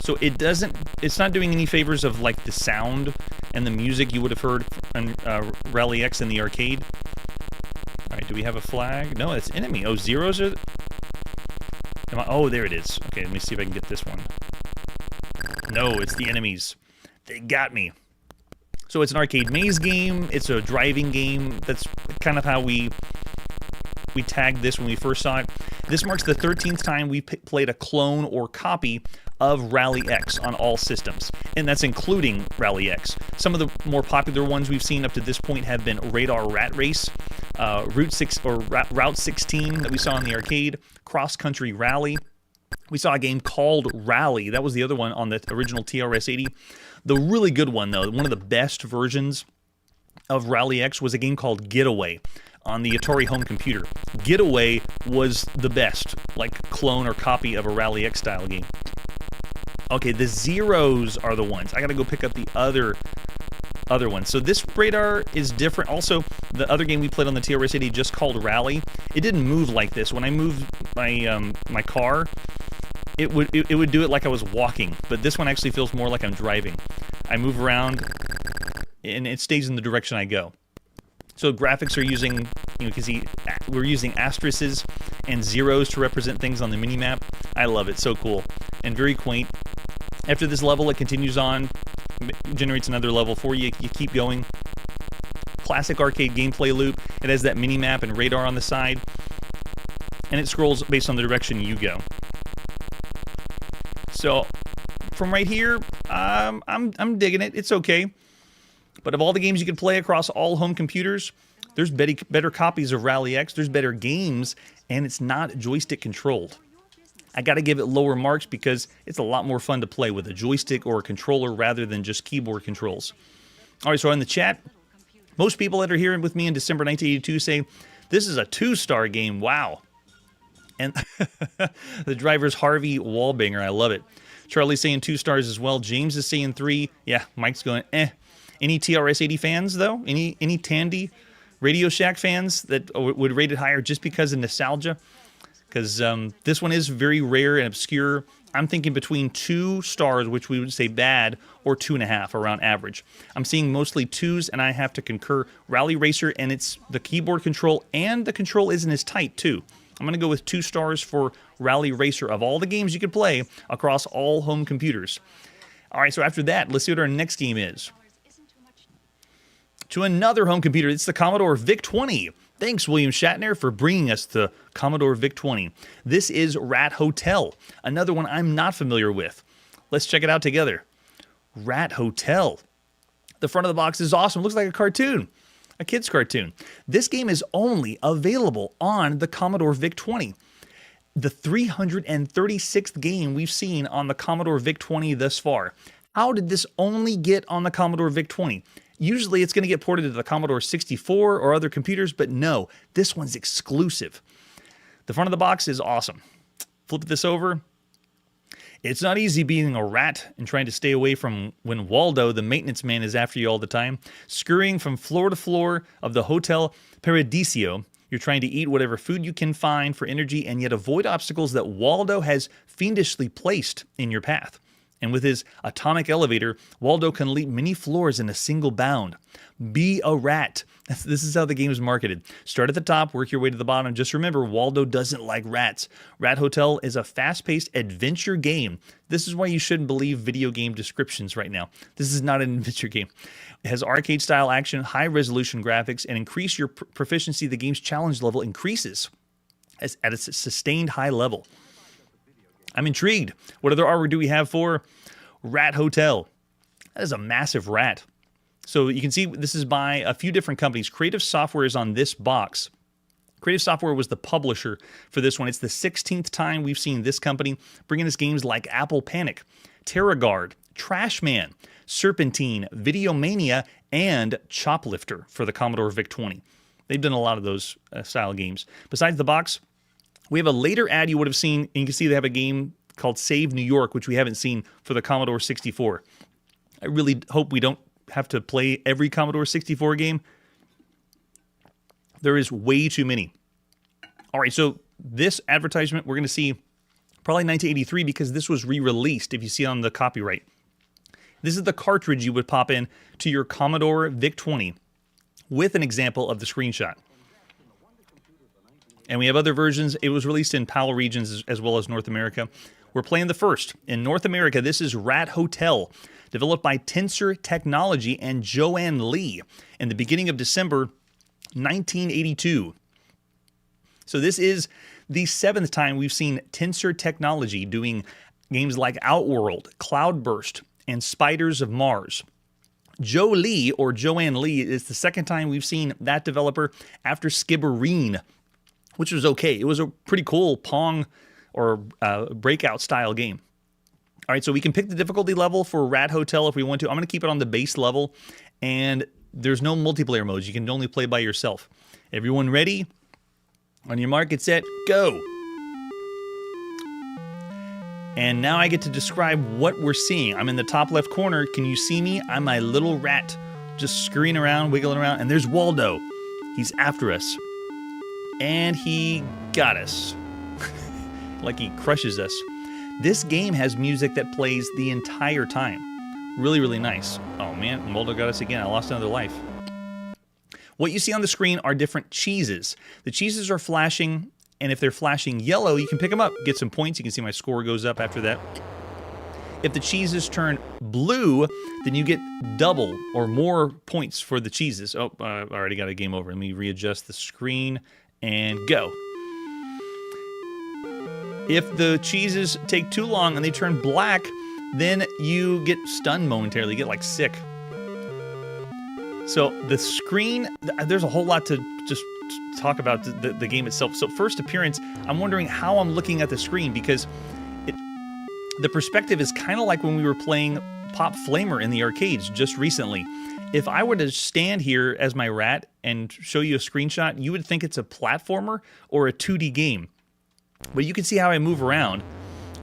So it's not doing any favors of like the sound and the music you would have heard on Rally X in the arcade. All right, do we have a flag? No, it's enemy. Oh, zeros are... Oh, there it is. Okay, let me see if I can get this one. No, it's the enemies. They got me. So it's an arcade maze game. It's a driving game. That's kind of how we tagged this when we first saw it. This marks the 13th time we played a clone or copy of Rally X on all systems, and that's including Rally X. Some of the more popular ones we've seen up to this point have been Radar Rat Race, Route 16 that we saw in the arcade, Cross Country Rally. We saw a game called Rally. That was the other one on the original TRS-80. The really good one, though, one of the best versions of Rally X was a game called Getaway on the Atari home computer. Getaway was the best, like clone or copy of a Rally X style game. Okay, the zeros are the ones. I gotta go pick up the other ones. So this radar is different. Also, the other game we played on the TRS-80 just called Rally. It didn't move like this. When I moved my car, it would do it like I was walking. But this one actually feels more like I'm driving. I move around, and it stays in the direction I go. So graphics are using, you can see we're using asterisks and zeros to represent things on the mini-map. I love it. So cool and very quaint. After this level, it continues on, generates another level for you. You keep going. Classic arcade gameplay loop. It has that mini-map and radar on the side, and it scrolls based on the direction you go. So from right here, I'm digging it. It's okay. But of all the games you can play across all home computers, there's better copies of Rally X, there's better games, and it's not joystick controlled. I gotta give it lower marks because it's a lot more fun to play with a joystick or a controller rather than just keyboard controls. All right, so in the chat, most people that are here with me in December 1982 say, this is a 2-star game, wow. And the driver's Harvey Wallbanger, I love it. Charlie's saying 2 stars as well. James is saying 3. Yeah, Mike's going, eh. Any TRS-80 fans, though? Any Tandy Radio Shack fans that would rate it higher just because of nostalgia? because this one is very rare and obscure. I'm thinking between 2 stars, which we would say bad, or 2.5 around average. I'm seeing mostly 2s, and I have to concur. Rally Racer, and it's the keyboard control, and the control isn't as tight, too. I'm going to go with 2 stars for Rally Racer of all the games you could play across all home computers. All right, so after that, let's see what our next game is. To another home computer, it's the Commodore VIC-20. Thanks, William Shatner, for bringing us the Commodore VIC-20. This is Rat Hotel, another one I'm not familiar with. Let's check it out together. Rat Hotel. The front of the box is awesome. Looks like a cartoon, a kid's cartoon. This game is only available on the Commodore VIC-20. The 336th game we've seen on the Commodore VIC-20 thus far. How did this only get on the Commodore VIC-20? Usually it's going to get ported to the Commodore 64 or other computers, but no, this one's exclusive. The front of the box is awesome. Flip this over. It's not easy being a rat and trying to stay away from when Waldo, the maintenance man, is after you all the time. Scurrying from floor to floor of the Hotel Paradiso, you're trying to eat whatever food you can find for energy and yet avoid obstacles that Waldo has fiendishly placed in your path. And with his atomic elevator, Waldo can leap many floors in a single bound. Be a rat. This is how the game is marketed. Start at the top, work your way to the bottom. Just remember, Waldo doesn't like rats. Rat Hotel is a fast-paced adventure game. This is why you shouldn't believe video game descriptions right now. This is not an adventure game. It has arcade-style action, high-resolution graphics, and increase your proficiency. The game's challenge level increases at a sustained high level. I'm intrigued. What other artwork do we have for Rat Hotel? That is a massive rat. So you can see this is by a few different companies. Creative Software is on this box. Creative Software was the publisher for this one. It's the 16th time we've seen this company bringing us games like Apple Panic, TerraGuard, Trashman, Serpentine, Videomania, and Choplifter for the Commodore VIC-20. They've done a lot of those style games. Besides the box, we have a later ad you would have seen, and you can see they have a game called Save New York, which we haven't seen for the Commodore 64. I really hope we don't have to play every Commodore 64 game. There is way too many. All right, so this advertisement we're going to see probably 1983 because this was re-released, if you see on the copyright. This is the cartridge you would pop in to your Commodore VIC-20 with an example of the screenshot. And we have other versions. It was released in PAL regions as well as North America. We're playing the first. In North America, this is Rat Hotel, developed by Tensor Technology and Joanne Lee in the beginning of December 1982. So this is the 7th time we've seen Tensor Technology doing games like Outworld, Cloudburst, and Spiders of Mars. Joe Lee, or Joanne Lee, is the 2nd time we've seen that developer after Skibbereen, which was okay. It was a pretty cool Pong or breakout style game. All right, so we can pick the difficulty level for Rat Hotel if we want to. I'm going to keep it on the base level, and there's no multiplayer modes. You can only play by yourself. Everyone ready? On your mark, get set, go. And now I get to describe what we're seeing. I'm in the top left corner. Can you see me? I'm my little rat just scurrying around, wiggling around, and there's Waldo. He's after us. And he got us. Like he crushes us. This game has music that plays the entire time. Really, really nice. Oh man, Waldo got us again. I lost another life. What you see on the screen are different cheeses. The cheeses are flashing, and if they're flashing yellow, you can pick them up, get some points. You can see my score goes up after that. If the cheeses turn blue, then you get double or more points for the cheeses. Oh, I already got a game over. Let me readjust the screen and go. If the cheeses take too long and they turn black, then you get stunned momentarily, you get like sick. So the screen, there's a whole lot to just talk about the game itself. So first appearance, I'm wondering how I'm looking at the screen because the perspective is kind of like when we were playing Pop Flamer in the arcades just recently. If I were to stand here as my rat and show you a screenshot, you would think it's a platformer or a 2D game. But you can see how I move around.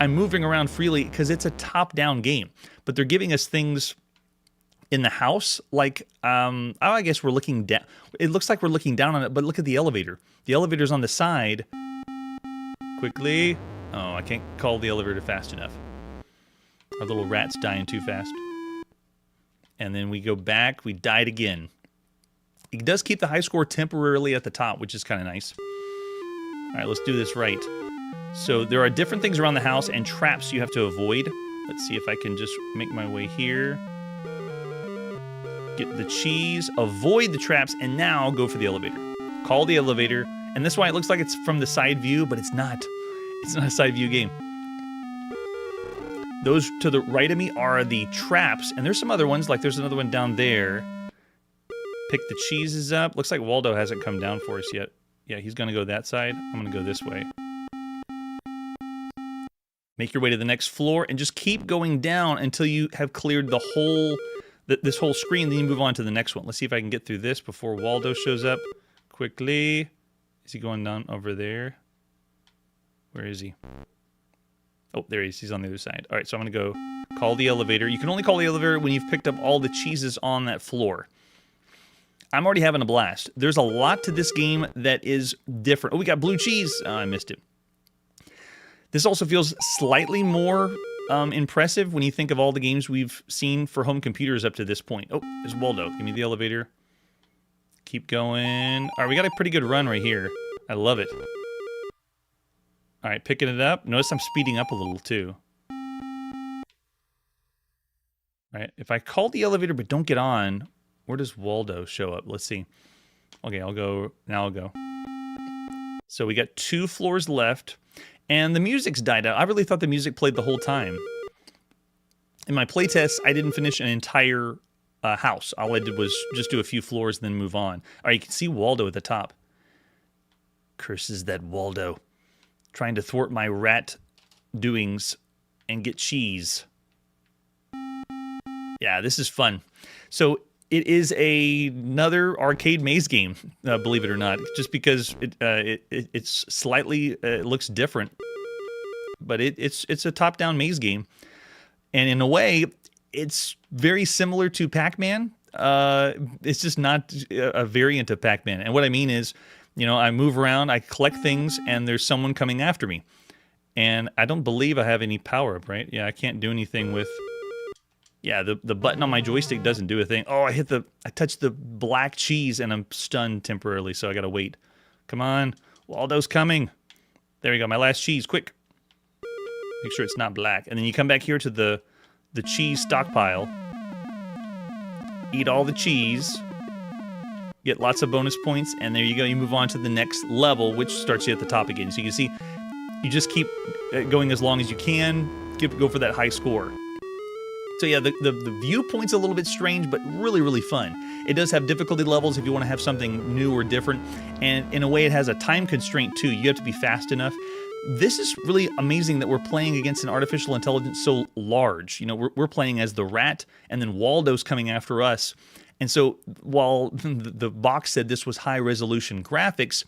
I'm moving around freely because it's a top-down game. But they're giving us things in the house, like, I guess we're looking down. It looks like we're looking down on it, but look at the elevator. The elevator's on the side. Quickly. Oh, I can't call the elevator fast enough. Our little rat's dying too fast. And then we go back. We died again. It does keep the high score temporarily at the top, which is kind of nice. All right, let's do this right. So there are different things around the house and traps you have to avoid. Let's see if I can just make my way here. Get the cheese, avoid the traps, and now go for the elevator. Call the elevator, and this is why it looks like it's from the side view, but it's not. It's not a side view game. Those to the right of me are the traps, and there's some other ones, like there's another one down there. Pick the cheeses up. Looks like Waldo hasn't come down for us yet. Yeah, he's going to go that side. I'm going to go this way. Make your way to the next floor, and just keep going down until you have cleared the whole, this whole screen, then you move on to the next one. Let's see if I can get through this before Waldo shows up. Quickly. Is he going down over there? Where is he? Oh, there he is. He's on the other side. All right, so I'm going to go call the elevator. You can only call the elevator when you've picked up all the cheeses on that floor. I'm already having a blast. There's a lot to this game that is different. Oh, we got blue cheese. Oh, I missed it. This also feels slightly more impressive when you think of all the games we've seen for home computers up to this point. Oh, there's Waldo. Give me the elevator. Keep going. All right, we got a pretty good run right here. I love it. All right, picking it up. Notice I'm speeding up a little, too. All right, if I call the elevator but don't get on, where does Waldo show up? Let's see. Okay, I'll go. Now I'll go. So we got 2 floors left, and the music's died out. I really thought the music played the whole time. In my playtest, I didn't finish an entire house. All I did was just do a few floors and then move on. All right, you can see Waldo at the top. Curses that Waldo. Trying to thwart my rat doings and get cheese. Yeah, this is fun. So it is another arcade maze game, believe it or not, just because it's slightly it looks different, but it's a top-down maze game, and in a way, it's very similar to Pac-Man. It's just not a variant of Pac-Man, and what I mean is, you know, I move around, I collect things, and there's someone coming after me, and I don't believe I have any power-up, right? Yeah, I can't do anything with. Yeah, the button on my joystick doesn't do a thing. Oh, I touched the black cheese and I'm stunned temporarily, so I gotta wait. Come on, Waldo's coming. There we go, my last cheese, quick. Make sure it's not black. And then you come back here to the cheese stockpile. Eat all the cheese. Get lots of bonus points, and there you go. You move on to the next level, which starts you at the top again. So you can see, you just keep going as long as you can. Go for that high score. So yeah, the viewpoint's a little bit strange, but really, really fun. It does have difficulty levels if you want to have something new or different, and in a way it has a time constraint too. You have to be fast enough. This is really amazing that we're playing against an artificial intelligence so large. You know, we're playing as the rat, and then Waldo's coming after us. And so while the box said this was high-resolution graphics,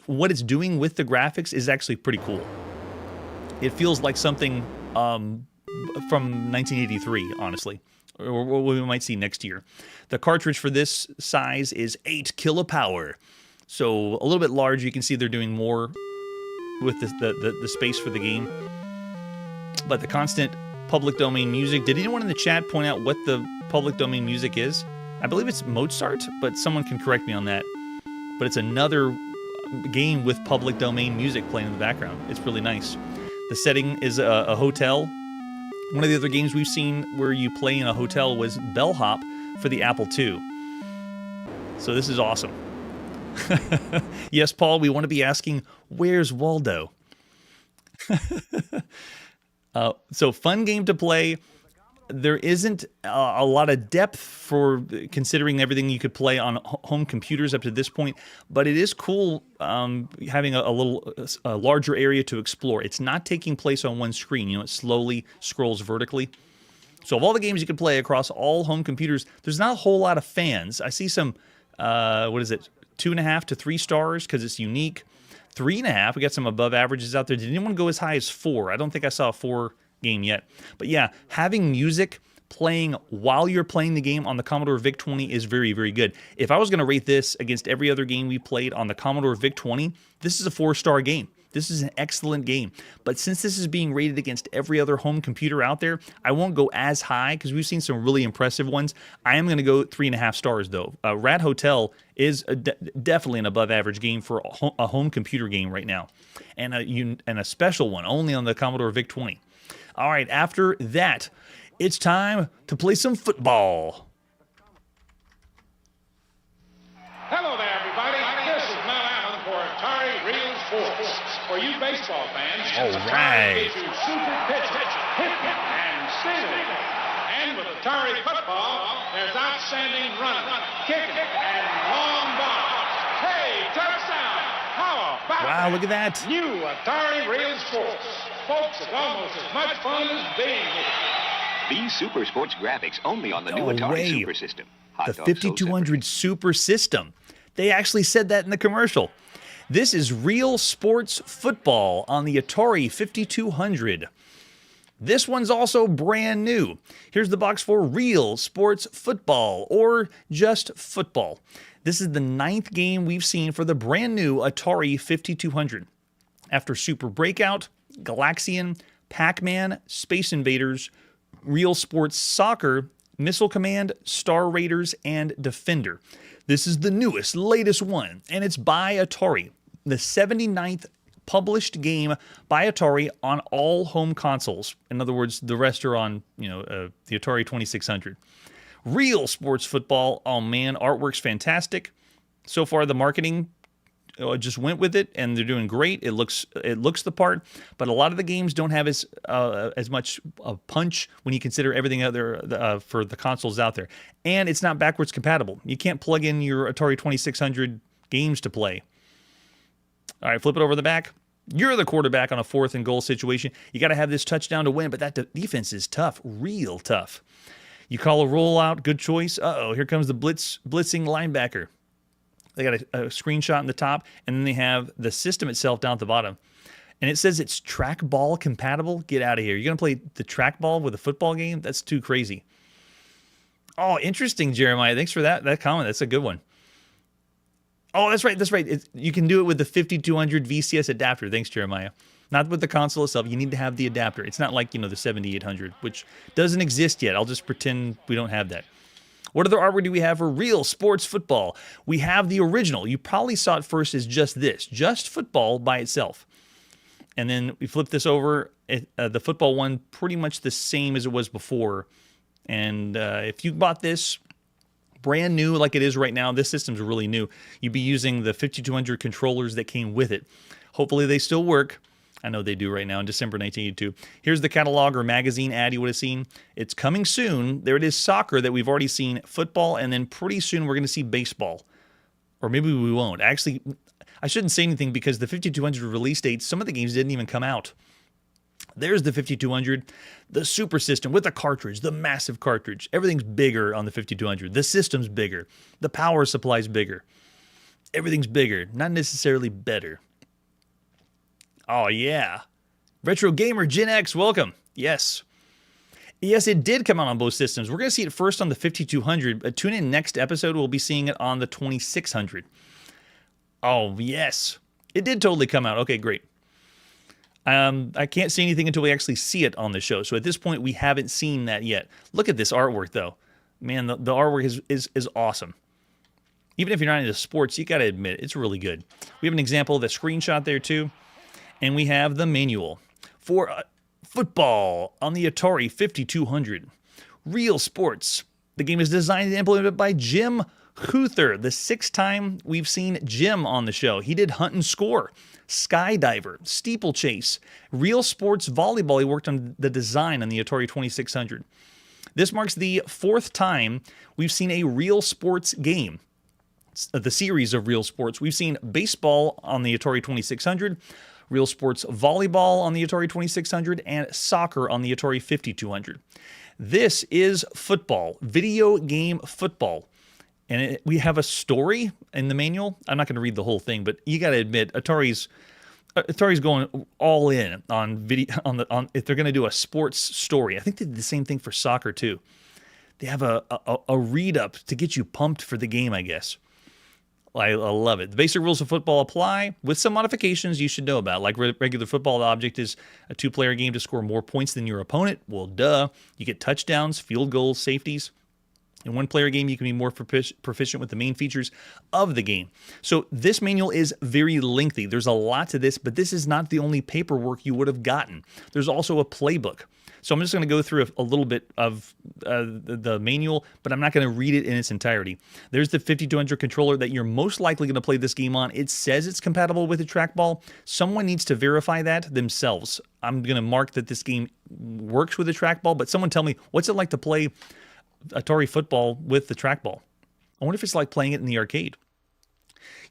what it's doing with the graphics is actually pretty cool. It feels like something from 1983, honestly, or what we might see next year. The cartridge for this size is 8 kilopower, so a little bit large. You can see they're doing more with the space for the game. But the constant public domain music. Did anyone in the chat point out what the public domain music is? I believe it's Mozart, but someone can correct me on that. But it's another game with public domain music playing in the background. It's really nice. The setting is a hotel. One of the other games we've seen where you play in a hotel was Bellhop for the Apple II. So this is awesome. Yes, Paul, we want to be asking, where's Waldo? So fun game to play. There isn't a lot of depth for considering everything you could play on home computers up to this point, but it is cool having a larger area to explore. It's not taking place on one screen. You know, it slowly scrolls vertically. So of all the games you could play across all home computers, there's not a whole lot of fans. I see some, 2.5 to 3 stars because it's unique. 3.5, we got some above averages out there. Did anyone go as high as 4? I don't think I saw a 4 game yet. But yeah, having music playing while you're playing the game on the Commodore VIC-20 is very, very good. If I was going to rate this against every other game we played on the Commodore VIC-20, this is a 4-star game. This is an excellent game. But since this is being rated against every other home computer out there, I won't go as high because we've seen some really impressive ones. I am going to go 3.5 stars, though. Rat Hotel is definitely an above-average game for a home computer game right now. And a special one, only on the Commodore VIC-20. All right, after that, it's time to play some football. Hello there, everybody. This is Mel Allen for Atari RealSports. For you baseball fans, all right. Atari features super pitching, hitting, and stealing. And with Atari football, there's outstanding running, kicking, and long balls. Hey, touchdown! How about wow, look at that. New Atari RealSports. Folks, it's almost as much fun as being here. These Super Sports graphics only on the new Atari Super System. The 5200 Super System. They actually said that in the commercial. This is RealSports Football on the Atari 5200. This one's also brand new. Here's the box for RealSports Football, or just football. This is the 9th game we've seen for the brand new Atari 5200. After Super Breakout, Galaxian, Pac-Man, Space Invaders, RealSports Soccer, Missile Command, Star Raiders, and Defender. This is the newest, latest one, and it's by Atari. The 79th published game by Atari on all home consoles. In other words, the rest are on, the Atari 2600. RealSports Football, oh man, artwork's fantastic. So far, the marketing just went with it, and they're doing great. It looks the part, but a lot of the games don't have as much punch when you consider everything out there for the consoles out there. And it's not backwards compatible. You can't plug in your Atari 2600 games to play. All right, flip it over the back. You're the quarterback on a 4th and goal situation. You got to have this touchdown to win, but that defense is tough, real tough. You call a rollout, good choice. Uh-oh, here comes the blitzing linebacker. They got a screenshot in the top, and then they have the system itself down at the bottom. And it says it's trackball compatible. Get out of here. You're going to play the trackball with a football game? That's too crazy. Oh, interesting, Jeremiah. Thanks for that comment. That's a good one. Oh, that's right. That's right. You can do it with the 5200 VCS adapter. Thanks, Jeremiah. Not with the console itself. You need to have the adapter. It's not like, the 7800, which doesn't exist yet. I'll just pretend we don't have that. What other artwork do we have for RealSports Football? We have the original. You probably saw it first as just this, just football by itself. And then we flip this over. The football one, pretty much the same as it was before. And if you bought this brand new like it is right now, this system's really new, you'd be using the 5200 controllers that came with it. Hopefully they still work. I know they do right now in December 1982. Here's the catalog or magazine ad you would have seen. It's coming soon. There it is, soccer that we've already seen, football, and then pretty soon we're going to see baseball. Or maybe we won't. Actually, I shouldn't say anything because the 5200 release date, some of the games didn't even come out. There's the 5200, the Super System with the cartridge, the massive cartridge. Everything's bigger on the 5200. The system's bigger. The power supply's bigger. Everything's bigger, not necessarily better. Oh, yeah. Retro Gamer Gen X, welcome. Yes. Yes, it did come out on both systems. We're going to see it first on the 5200. But tune in next episode. We'll be seeing it on the 2600. Oh, yes. It did totally come out. Okay, great. I can't say anything until we actually see it on the show. So at this point, we haven't seen that yet. Look at this artwork, though. Man, the artwork is awesome. Even if you're not into sports, you got to admit, it's really good. We have an example of the screenshot there, too. And we have the manual for football on the Atari 5200. RealSports. The game is designed and implemented by Jim Huther, the 6th time we've seen Jim on the show. He did Hunt and Score, Skydiver, Steeplechase, RealSports Volleyball. He worked on the design on the Atari 2600. This marks the 4th time we've seen a RealSports game. The series of RealSports. We've seen baseball on the Atari 2600, RealSports Volleyball on the Atari 2600, and soccer on the Atari 5200. This is football, video game football. And we have a story in the manual. I'm not going to read the whole thing, but you got to admit, Atari's going all in on video if they're going to do a sports story. I think they did the same thing for soccer too. They have a read up to get you pumped for the game, I guess. I love it. The basic rules of football apply with some modifications you should know about. Like regular football, the object is a two-player game to score more points than your opponent. Well, duh. You get touchdowns, field goals, safeties. In one-player game, you can be more proficient with the main features of the game. So this manual is very lengthy. There's a lot to this, but this is not the only paperwork you would have gotten. There's also a playbook. So I'm just going to go through a little bit of the manual, but I'm not going to read it in its entirety. There's the 5200 controller that you're most likely going to play this game on. It says it's compatible with a trackball. Someone needs to verify that themselves. I'm going to mark that this game works with a trackball, but someone tell me, what's it like to play Atari football with the trackball? I wonder if it's like playing it in the arcade.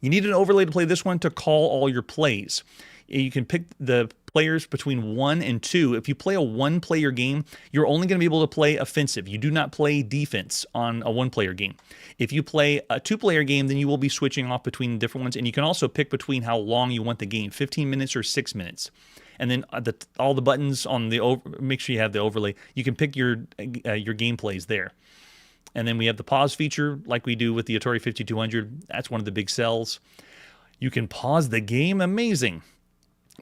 You need an overlay to play this one to call all your plays. You can pick the players between 1 and 2. If you play a one-player game, you're only going to be able to play offensive. You do not play defense on a one-player game. If you play a two-player game, then you will be switching off between different ones, and you can also pick between how long you want the game, 15 minutes or 6 minutes. And then all the buttons on the make sure you have the overlay. You can pick your gameplays there. And then we have the pause feature like we do with the Atari 5200. That's one of the big sells. You can pause the game. Amazing.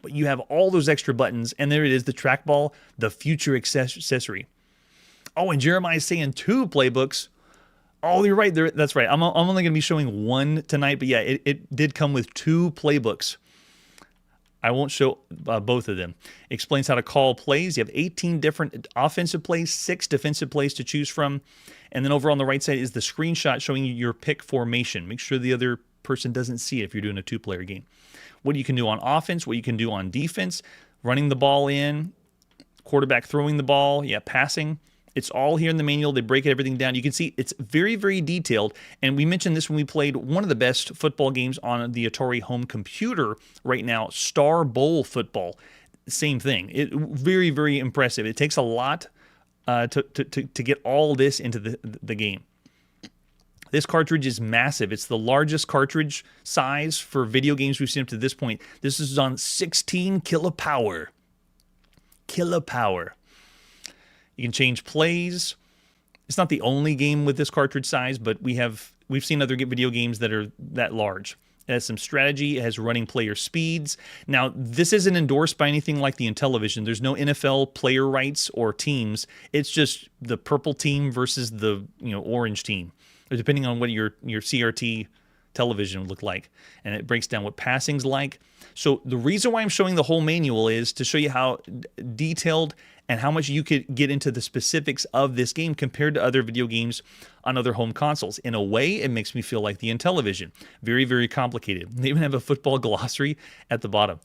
But you have all those extra buttons, and there it is, the trackball, the future accessory. Oh, and Jeremiah's saying 2 playbooks. Oh, you're right. That's right. I'm only going to be showing 1 tonight, but yeah, it did come with 2 playbooks. I won't show both of them. It explains how to call plays. You have 18 different offensive plays, 6 defensive plays to choose from. And then over on the right side is the screenshot showing you your pick formation. Make sure the other person doesn't see it if you're doing a 2-player game. What you can do on offense, what you can do on defense, running the ball in, quarterback throwing the ball, passing. It's all here in the manual. They break everything down. You can see it's very, very detailed. And we mentioned this when we played one of the best football games on the Atari home computer right now, Star Bowl football. Same thing. Very, very impressive. It takes a lot to get all this into the game. This cartridge is massive. It's the largest cartridge size for video games we've seen up to this point. This is on 16 kilopower. Kilopower. You can change plays. It's not the only game with this cartridge size, but we've seen other video games that are that large. It has some strategy. It has running player speeds. Now, this isn't endorsed by anything like the Intellivision. There's no NFL player rights or teams. It's just the purple team versus the orange team, depending on what your CRT television would look like. And it breaks down what passing's like. So the reason why I'm showing the whole manual is to show you how detailed and how much you could get into the specifics of this game compared to other video games on other home consoles. In a way, it makes me feel like the Intellivision. Very, very complicated. They even have a football glossary at the bottom.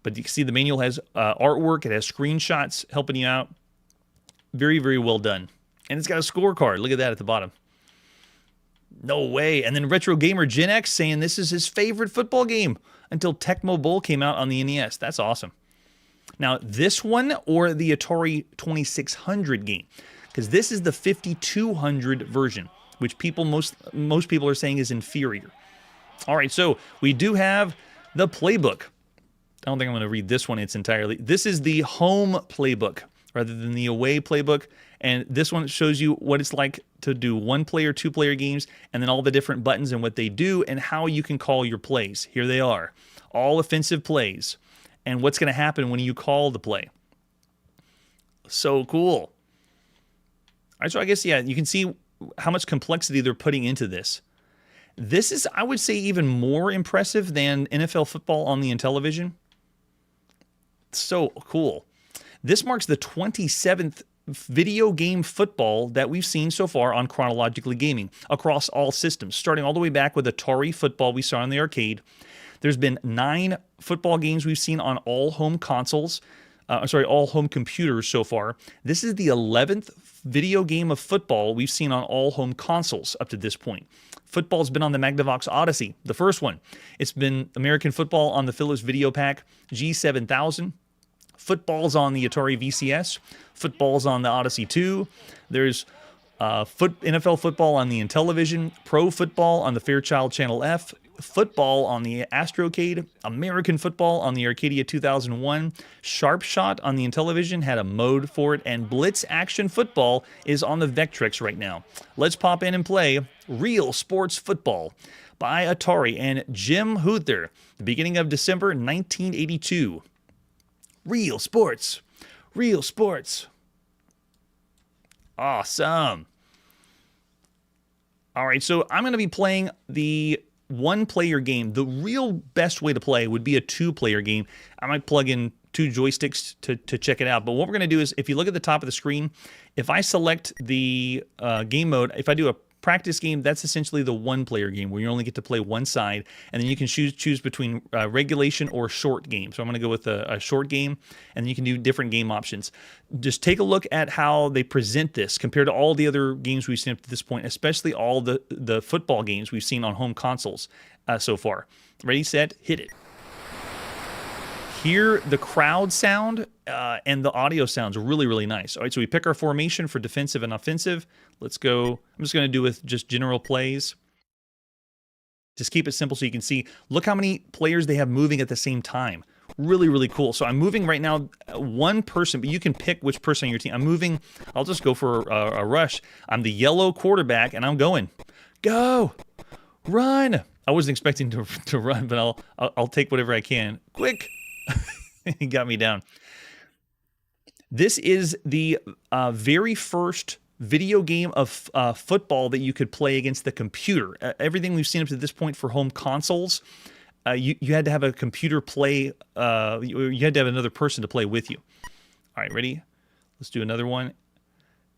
But you can see the manual has artwork. It has screenshots helping you out. Very, very well done. And it's got a scorecard. Look at that at the bottom. No way. And then Retro Gamer Gen X saying this is his favorite football game until Tecmo Bowl came out on the NES. That's awesome. Now, this one or the Atari 2600 game, because this is the 5200 version, which most people are saying is inferior. All right, so we do have the playbook. I don't think I'm going to read this one entirely. This is the home playbook rather than the away playbook. And this one shows you what it's like to do 1-player, 2-player games, and then all the different buttons and what they do and how you can call your plays. Here they are. All offensive plays. And what's going to happen when you call the play. So cool. All right, so I guess, you can see how much complexity they're putting into this. This is, I would say, even more impressive than NFL football on the Intellivision. So cool. This marks the 27th video game football that we've seen so far on Chronologically Gaming across all systems, starting all the way back with Atari football we saw in the arcade. There's been 9 football games we've seen on all home consoles, all home computers so far. This is the 11th video game of football we've seen on all home consoles up to this point. Football's been on the Magnavox Odyssey, the first one. It's been American football on the Philips Video Pack G7000. Football's on the Atari VCS. Football's on the Odyssey 2. There's NFL football on the Intellivision. Pro football on the Fairchild Channel F. Football on the Astrocade, American Football on the Arcadia 2001, Sharp Shot on the Intellivision had a mode for it, and Blitz Action Football is on the Vectrex right now. Let's pop in and play Real Sports Football by Atari and Jim Huther, the beginning of December 1982. Real Sports. Real Sports. Awesome. All right, so I'm going to be playing the one-player game. The real best way to play would be a two-player game. I might plug in 2 joysticks to check it out. But what we're going to do is, if you look at the top of the screen, if I select the game mode, if I do a practice game, that's essentially the one-player game where you only get to play one side, and then you can choose between regulation or short game. So I'm going to go with a short game, and then you can do different game options. Just take a look at how they present this compared to all the other games we've seen up to this point, especially all the football games we've seen on home consoles so far. Ready, set, hit it. Hear the crowd sound and the audio sounds really, really nice. All right, so we pick our formation for defensive and offensive. Let's go. I'm just going to do with just general plays. Just keep it simple so you can see. Look how many players they have moving at the same time. Really, really cool. So I'm moving right now one person, but you can pick which person on your team. I'm moving. I'll just go for a rush. I'm the yellow quarterback, and I'm going. Go. Run. I wasn't expecting to run, but I'll take whatever I can. Quick. He got me down. This is the very first video game of football that you could play against the computer. Everything we've seen up to this point for home consoles, you had to have a computer play. You had to have another person to play with you. All right, ready? Let's do another one.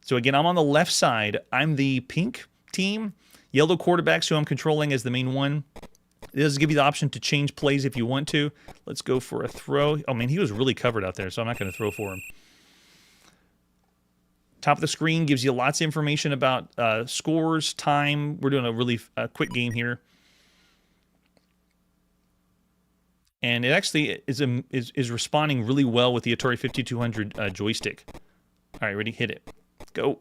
So again, I'm on the left side. I'm the pink team. Yellow quarterbacks, who I'm controlling as the main one. It does give you the option to change plays if you want to. Let's go for a throw. Oh, man, he was really covered out there, so I'm not going to throw for him. Top of the screen gives you lots of information about scores, time. We're doing a really quick game here. And it actually is responding really well with the Atari 5200 joystick. All right, ready? Hit it. Go.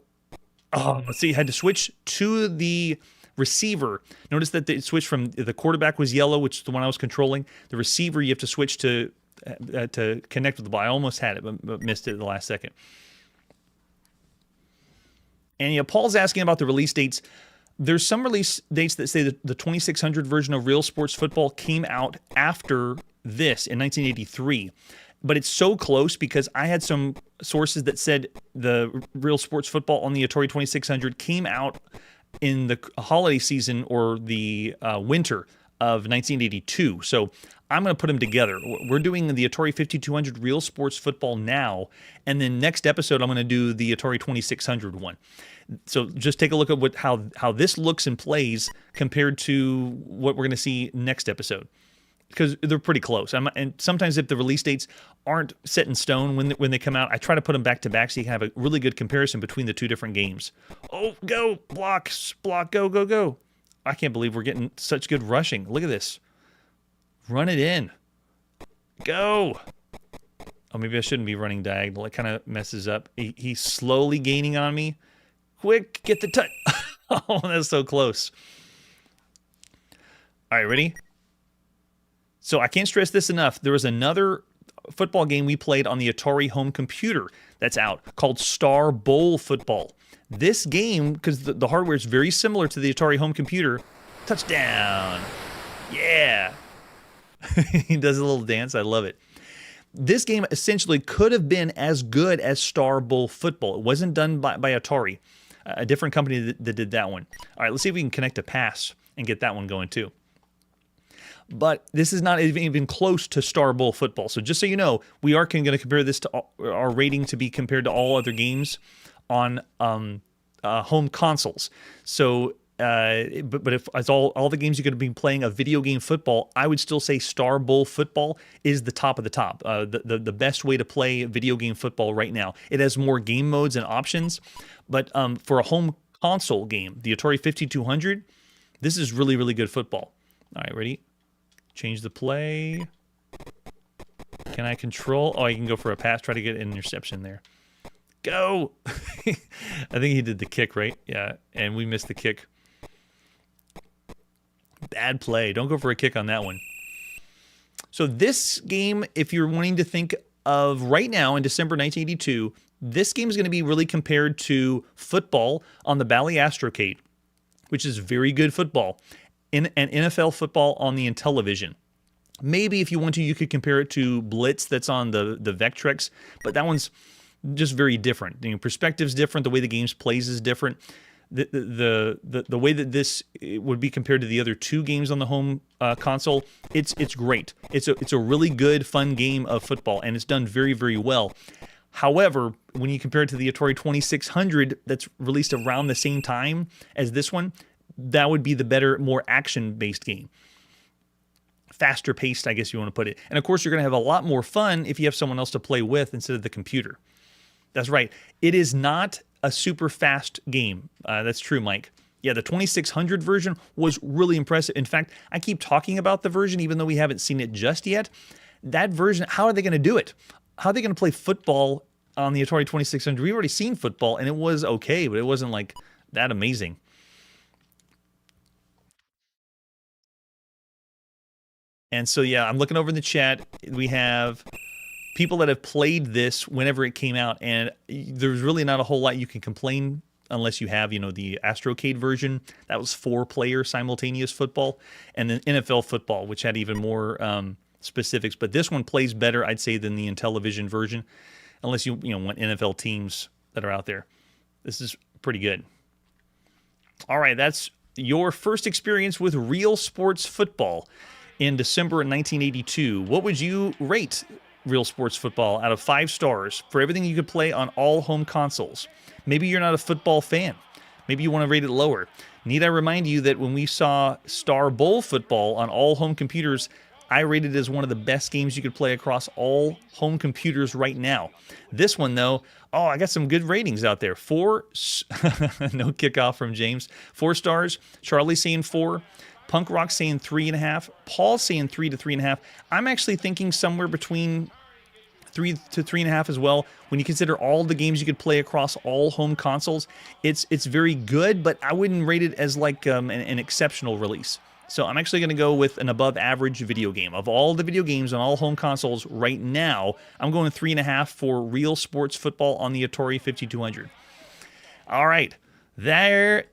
Oh, let's see. I had to switch to the receiver. Notice that it switched from the quarterback was yellow, which is the one I was controlling. The receiver, you have to switch to connect with the ball. I almost had it, but missed it at the last second. And yeah, Paul's asking about the release dates. There's some release dates that say that the 2600 version of Real Sports Football came out after this in 1983. But it's so close because I had some sources that said the Real Sports Football on the Atari 2600 came out in the holiday season or the winter of 1982. So I'm going to put them together. We're doing the Atari 5200 Real Sports Football now, and then next episode I'm going to do the Atari 2600 one. So just take a look at how this looks and plays compared to what we're going to see next episode, because they're pretty close. And sometimes if the release dates aren't set in stone when they come out, I try to put them back to back so you can have a really good comparison between the two different games. Oh, go, block, go, go, go. I can't believe we're getting such good rushing. Look at this. Run it in. Go. Oh, maybe I shouldn't be running diagonal. It kind of messes up. He's slowly gaining on me. Quick, get the touch. Oh, that's so close. All right, ready? So I can't stress this enough. There was another football game we played on the Atari home computer that's out called Star Bowl Football. This game, because the hardware is very similar to the Atari home computer, touchdown. Yeah. He does a little dance. I love it. This game essentially could have been as good as Star Bowl Football. It wasn't done by Atari, a different company that did that one. All right, let's see if we can connect a pass and get that one going too. But this is not even close to Star Bowl Football. So just so you know, we are going to compare this to our rating to be compared to all other games on home consoles. So, but if as all the games you're going to be playing a video game football, I would still say Star Bowl Football is the top of the top, the best way to play video game football right now. It has more game modes and options, but for a home console game, the Atari 5200, this is really, really good football. All right, ready? Change the play. Can I control? Oh, I can go for a pass. Try to get an interception there. Go! I think he did the kick, right? Yeah, and we missed the kick. Bad play. Don't go for a kick on that one. So this game, if you're wanting to think of right now in December 1982, this game is going to be really compared to football on the Bally Astrocade, which is very good football, and NFL football on the Intellivision. Maybe if you want to, you could compare it to Blitz that's on the Vectrex, but that one's just very different. Perspective's different. The way the games plays is different. The way that this would be compared to the other two games on the home console, it's great. It's a really good, fun game of football, and it's done very, very well. However, when you compare it to the Atari 2600 that's released around the same time as this one, that would be the better, more action-based game. Faster paced, I guess you want to put it. And of course, you're going to have a lot more fun if you have someone else to play with instead of the computer. That's right. It is not a super fast game. That's true, Mike. Yeah, the 2600 version was really impressive. In fact, I keep talking about the version even though we haven't seen it just yet. That version, how are they going to do it? How are they going to play football on the Atari 2600? We've already seen football, and it was okay, but it wasn't like that amazing. And so, yeah, I'm looking over in the chat. We have people that have played this whenever it came out, and there's really not a whole lot you can complain unless you have, the Astrocade version. That was 4-player simultaneous football, and then NFL football, which had even more specifics. But this one plays better, I'd say, than the Intellivision version, unless you want NFL teams that are out there. This is pretty good. All right, that's your first experience with RealSports football in December of 1982. What would you rate RealSports football out of 5 stars for everything you could play on all home consoles? Maybe you're not a football fan. Maybe you want to rate it lower. Need I remind you that when we saw Star Bowl football on all home computers, I rated it as one of the best games you could play across all home computers right now. This one, though, I got some good ratings out there. 4, no kickoff from James. 4 stars. Charlie saying 4. Punk Rock saying 3.5. Paul saying 3 to 3.5. I'm actually thinking somewhere between 3 to 3.5 as well. When you consider all the games you could play across all home consoles, it's very good, but I wouldn't rate it as like an exceptional release. So I'm actually going to go with an above average video game. Of all the video games on all home consoles right now, I'm going 3.5 for RealSports football on the Atari 5200. All right, there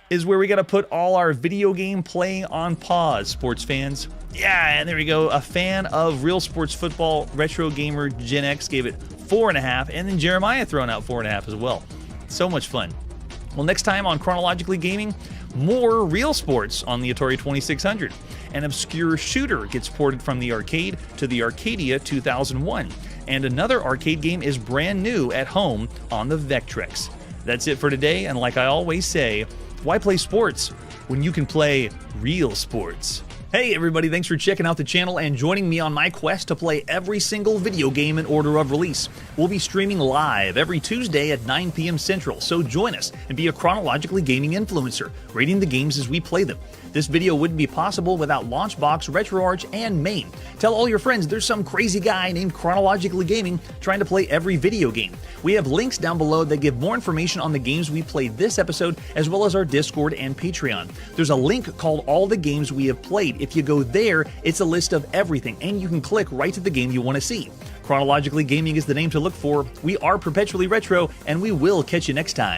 is where we got to put all our video game playing on pause, sports fans. Yeah, and there we go. A fan of RealSports football, Retro Gamer Gen X gave it 4.5, and then Jeremiah throwing out 4.5 as well. So much fun. Well, next time on Chronologically Gaming, more RealSports on the Atari 2600. An obscure shooter gets ported from the arcade to the Arcadia 2001, and another arcade game is brand new at home on the Vectrex. That's it for today, and like I always say, why play sports when you can play real sports? Hey everybody, thanks for checking out the channel and joining me on my quest to play every single video game in order of release. We'll be streaming live every Tuesday at 9 p.m. Central, so join us and be a chronologically gaming influencer, rating the games as we play them. This video wouldn't be possible without Launchbox, RetroArch, and Main. Tell all your friends there's some crazy guy named Chronologically Gaming trying to play every video game. We have links down below that give more information on the games we played this episode, as well as our Discord and Patreon. There's a link called All the Games We Have Played. If you go there, it's a list of everything, and you can click right to the game you want to see. Chronologically Gaming is the name to look for. We are perpetually retro, and we will catch you next time.